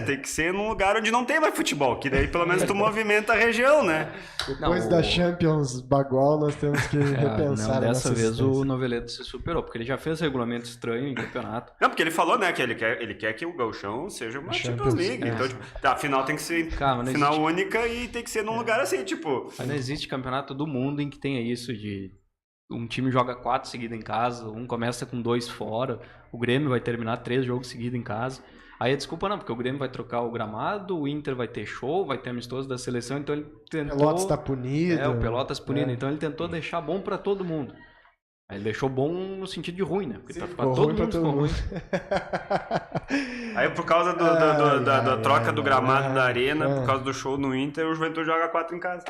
Tem que ser num lugar onde não tem mais futebol, que daí pelo menos tu movimenta a região, né?
Depois da Champions Bagual, nós temos que repensar.
Dessa vez o Noveleto se superou, porque ele já fez regulamento estranho em campeonato.
Não, porque ele falou, né, que ele quer que o Gauchão seja uma Champions League. Então, tipo, a final tem que ser final única e tem que ser num lugar assim, tipo...
Mas não existe campeonato do mundo em que tenha isso de... Um time joga 4 seguidos em casa, um começa com 2 fora, o Grêmio vai terminar 3 jogos seguidos em casa. Aí a desculpa não, porque o Grêmio vai trocar o gramado, o Inter vai ter show, vai ter amistoso da seleção, então ele tentou...
O Pelotas tá punido.
O Pelotas punido, então ele tentou deixar bom pra todo mundo. Aí ele deixou bom no sentido de ruim, né? Porque
sim,
tá ficando todo mundo ficou ruim.
Aí por causa da troca do gramado da arena, por causa do show no Inter, o Juventude joga 4 em casa.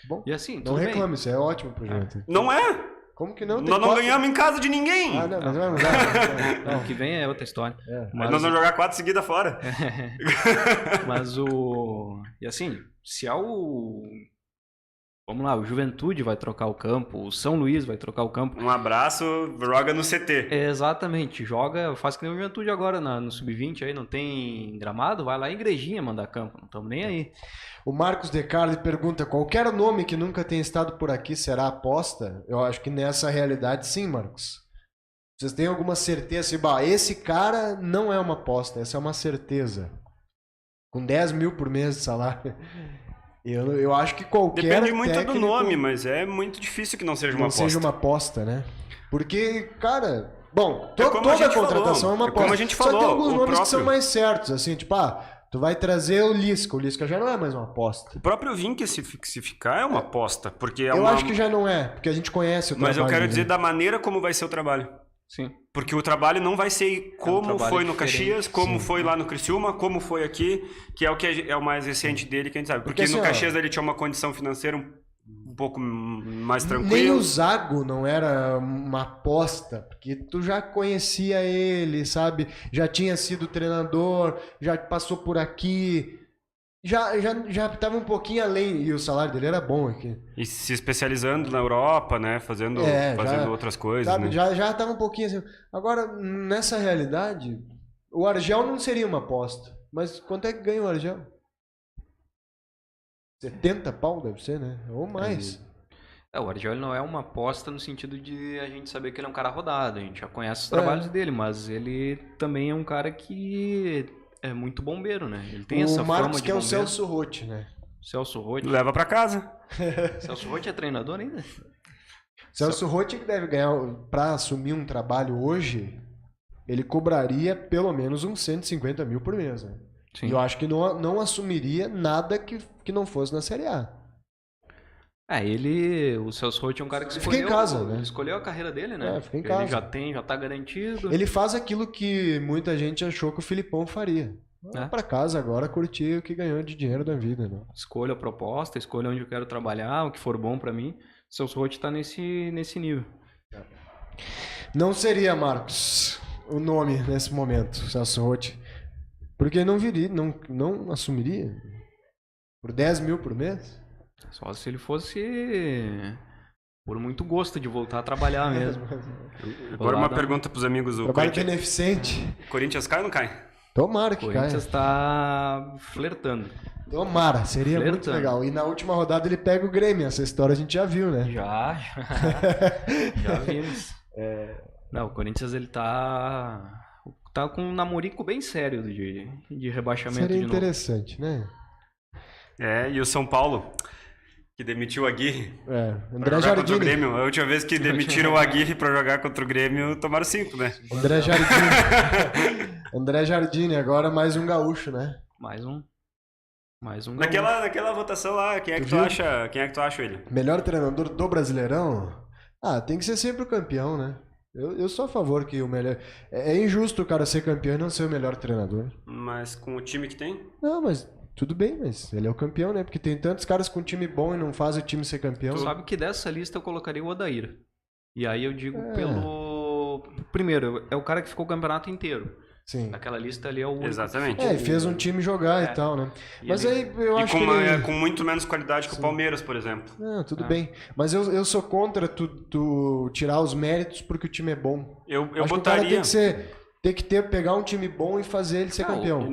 Bom,
e assim,
não reclame, isso é ótimo pro Juventude.
Não é?
Como que não?
Nós não ganhamos em casa de ninguém.
Ah, não, mas vamos lá.
Não, o que vem é outra história.
Mas nós vamos jogar 4 seguidas fora.
Mas e assim, se é o... Vamos lá, o Juventude vai trocar o campo, o São Luís vai trocar o campo.
Um abraço, joga no CT.
Exatamente, faz que nem o Juventude agora no Sub-20, aí não tem gramado, vai lá em Igrejinha mandar campo, não estamos nem aí.
O Marcos De Carli pergunta, qualquer nome que nunca tenha estado por aqui será aposta? Eu acho que nessa realidade sim, Marcos. Vocês têm alguma certeza? Esse cara não é uma aposta, essa é uma certeza. Com 10 mil por mês de salário... Eu acho que qualquer
Depende muito
técnico
do nome, mas é muito difícil que não seja uma aposta.
Não seja uma aposta, né? Porque, cara... Bom,
como
toda
a
contratação é uma aposta.
Como a gente falou,
só tem alguns nomes
próprio...
que são mais certos, assim, tipo, tu vai trazer o Lisca já não é mais uma aposta.
O próprio Vinck, se ficar, é uma aposta, porque
eu acho que já não é, porque a gente conhece o trabalho.
Mas eu quero dizer da maneira como vai ser o trabalho.
Sim.
Porque o trabalho não vai ser como foi no Caxias, como foi lá no Criciúma, como foi aqui, que é o mais recente dele, que a gente sabe. Porque no Caxias ele tinha uma condição financeira um pouco mais tranquila.
Nem o Zago não era uma aposta, porque tu já conhecia ele, sabe? Já tinha sido treinador, já passou por aqui... Já estava um pouquinho além, e o salário dele era bom aqui.
E se especializando na Europa, né? Fazendo outras coisas,
sabe,
né?
Já estava um pouquinho assim. Agora, nessa realidade, o Argel não seria uma aposta. Mas quanto é que ganha o Argel? 70 pau deve ser, né? Ou mais.
O Argel não é uma aposta no sentido de a gente saber que ele é um cara rodado. A gente já conhece os trabalhos dele, mas ele também é um cara que... É muito bombeiro, né? Ele tem essa
Marcos,
fama de
que é o
bombeiro.
Celso Rotti, né?
Celso Rotti.
Leva pra casa.
Celso Rotti é treinador ainda?
Celso Rotti que deve ganhar, pra assumir um trabalho hoje, ele cobraria pelo menos uns 150 mil por mês, né?
Sim.
E eu acho que não assumiria nada que não fosse na Série A.
O Celso Rotti é um cara que escolheu,
fica em casa, né?
Escolheu a carreira dele, né?
Fica em casa.
Ele já tá garantido.
Ele faz aquilo que muita gente achou que o Filipão faria. Vai pra casa agora curtir o que ganhou de dinheiro da vida, né?
Escolha a proposta, escolha onde eu quero trabalhar, o que for bom pra mim. O Celso Rotti tá nesse nível.
Não seria, Marcos, o nome nesse momento, Celso Rotti. Porque não viria, não assumiria por 10 mil por mês?
Só se ele fosse por muito gosto de voltar a trabalhar mesmo.
Agora uma pergunta pros amigos do
Trabalho beneficente.
Corinthians cai ou não cai?
Tomara que caia.
O Corinthians tá flertando.
Tomara, seria muito legal. E na última rodada ele pega o Grêmio. Essa história a gente já viu, né?
Já vimos. Não, o Corinthians ele tá com um namorico bem sério de rebaixamento.
Seria
de novo.
interessante, né?
E o São Paulo, que demitiu o Aguirre
André Jardine.
Grêmio. A última vez que demitiram o Aguirre pra jogar contra o Grêmio, tomaram 5, né?
André Jardine. André Jardine, agora mais um gaúcho, né?
Mais um gaúcho.
Naquela votação lá, quem é que tu acha ele?
Melhor treinador do Brasileirão? Tem que ser sempre o campeão, né? Eu sou a favor que o melhor... É injusto o cara ser campeão e não ser o melhor treinador.
Mas com o time que tem?
Não, mas... Tudo bem, mas ele é o campeão, né? Porque tem tantos caras com time bom e não fazem o time ser campeão.
Tu sabe que dessa lista eu colocaria o Odair. E aí eu digo pelo... Primeiro, é o cara que ficou o campeonato inteiro.
Sim.
Naquela lista ali é o único.
Exatamente.
E fez um time jogar e tal, né? Mas aí eu acho que
com muito menos qualidade que o Palmeiras, por exemplo.
Tudo bem. Mas eu sou contra tu tirar os méritos porque o time é bom.
Eu
acho
botaria...
Que o cara tem que pegar um time bom e fazer ele ser campeão.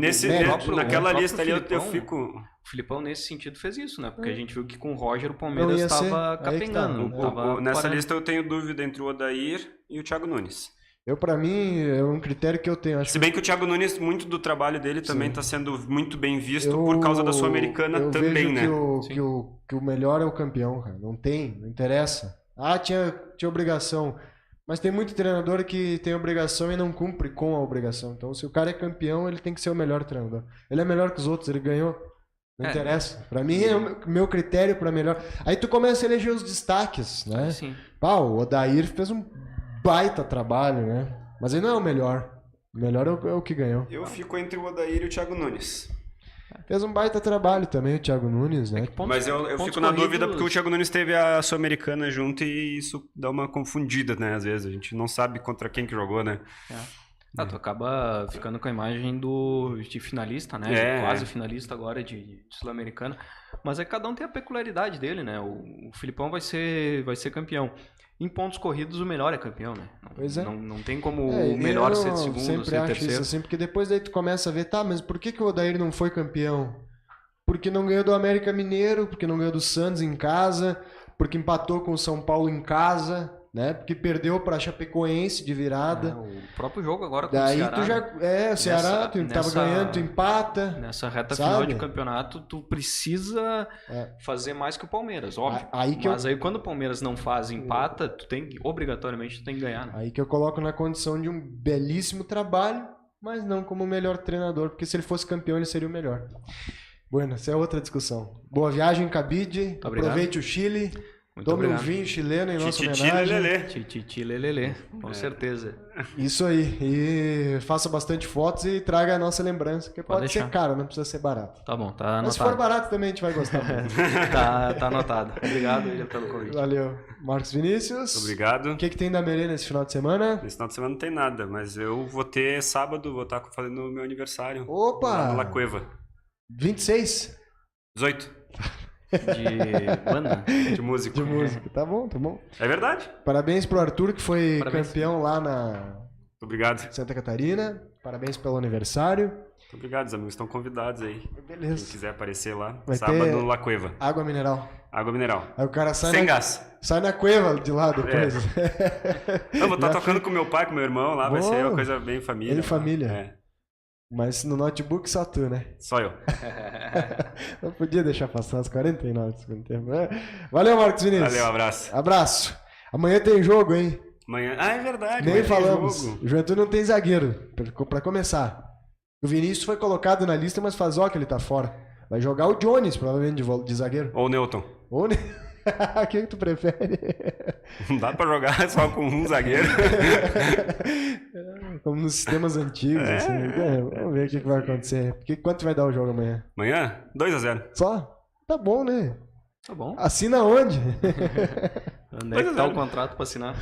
Naquela lista ali eu fico...
O Filipão, nesse sentido, fez isso, né? Porque a gente viu que com o Roger o Palmeiras estava capengando.
Nessa lista eu tenho dúvida entre o Odair e o Thiago Nunes.
Pra mim, é um critério que eu tenho.
Se bem que o Thiago Nunes, muito do trabalho dele também está sendo muito bem visto por causa da Sul-Americana também, né?
Que o melhor é o campeão, cara. Não interessa. Tinha obrigação. Mas tem muito treinador que tem obrigação e não cumpre com a obrigação. Então, se o cara é campeão, ele tem que ser o melhor treinador. Ele é melhor que os outros, ele ganhou. Não interessa. Pra mim, é o meu critério pra melhor. Aí tu começa a eleger os destaques, né?
Sim.
O Odair fez um baita trabalho, né? Mas ele não é o melhor. O melhor é o que ganhou.
Eu fico entre o Odair e o Thiago Nunes.
Fez um baita trabalho também o Thiago Nunes, né?
Mas eu fico na dúvida porque o Thiago Nunes teve a Sul-Americana junto e isso dá uma confundida, né? Às vezes a gente não sabe contra quem que jogou, né?
Tu acaba ficando com a imagem de finalista, né? De quase finalista agora de Sul-Americana. Mas cada um tem a peculiaridade dele, né? O Filipão vai ser campeão. Em pontos corridos, o melhor é campeão, né?
Pois é.
Não tem como o melhor ser de segundo,
sempre
ser
acho
terceiro.
Isso assim, porque depois daí tu começa a ver, mas por que o Odair não foi campeão? Porque não ganhou do América Mineiro, porque não ganhou do Santos em casa, porque empatou com o São Paulo em casa, né? Porque perdeu para Chapecoense de virada.
O próprio jogo agora com
daí
o Ceará.
Tu já, o Ceará, tu tava ganhando, tu empata.
Nessa reta final de campeonato, tu precisa fazer mais que o Palmeiras, óbvio. Mas aí quando o Palmeiras não faz, empata, obrigatoriamente tu tem que ganhar. Né?
Aí que eu coloco na condição de um belíssimo trabalho, mas não como o melhor treinador, porque se ele fosse campeão ele seria o melhor. Bueno, essa é outra discussão. Boa viagem, Cabide. Aproveite o Chile. Tome um vinho chileno em nossa homenagem.
Titi lelele, com certeza.
Isso aí. E faça bastante fotos e traga a nossa lembrança, que pode ser caro, não precisa ser barato.
Tá bom, tá anotado.
Mas se for barato também a gente vai gostar.
Tá anotado. Obrigado, William, pelo convite.
Valeu. Marcos Vinícius.
Obrigado.
O que tem da Melê nesse final de semana?
Nesse final de semana não tem nada, mas eu vou ter sábado, vou estar fazendo o meu aniversário.
Opa!
Lá no La Cueva.
26?
18.
De banda?
De músico.
De música. Tá bom.
É verdade.
Parabéns pro Arthur, que foi campeão lá na
Obrigado.
Santa Catarina. Parabéns pelo aniversário.
Muito obrigado, os amigos estão convidados aí.
Beleza.
Quem quiser aparecer lá.
Vai
sábado
ter
no La Cueva.
Água mineral.
Água mineral.
Aí o cara sai
sem gás.
Sai na cueva de lá depois.
Eu vou estar tocando com meu pai, com meu irmão lá. Vai ser uma coisa bem família.
Bem família. Mas no notebook só tu, né?
Só eu.
Não podia deixar passar os 49 do segundo tempo. Valeu, Marcos Vinícius.
Valeu, abraço.
Abraço. Amanhã tem jogo, hein?
Amanhã. É verdade.
Nem falamos. O Juventude não tem zagueiro, pra começar. O Vinícius foi colocado na lista, mas faz que ele tá fora. Vai jogar o Jones, provavelmente, de zagueiro.
Ou o Newton.
Quem tu prefere?
Não dá pra jogar só com um zagueiro.
Como nos sistemas antigos, assim. Vamos ver o que vai acontecer. Quanto vai dar o jogo amanhã?
Amanhã? 2-0.
Só? Tá bom, né?
Tá bom.
Assina onde?
Onde é que tá o contrato pra assinar?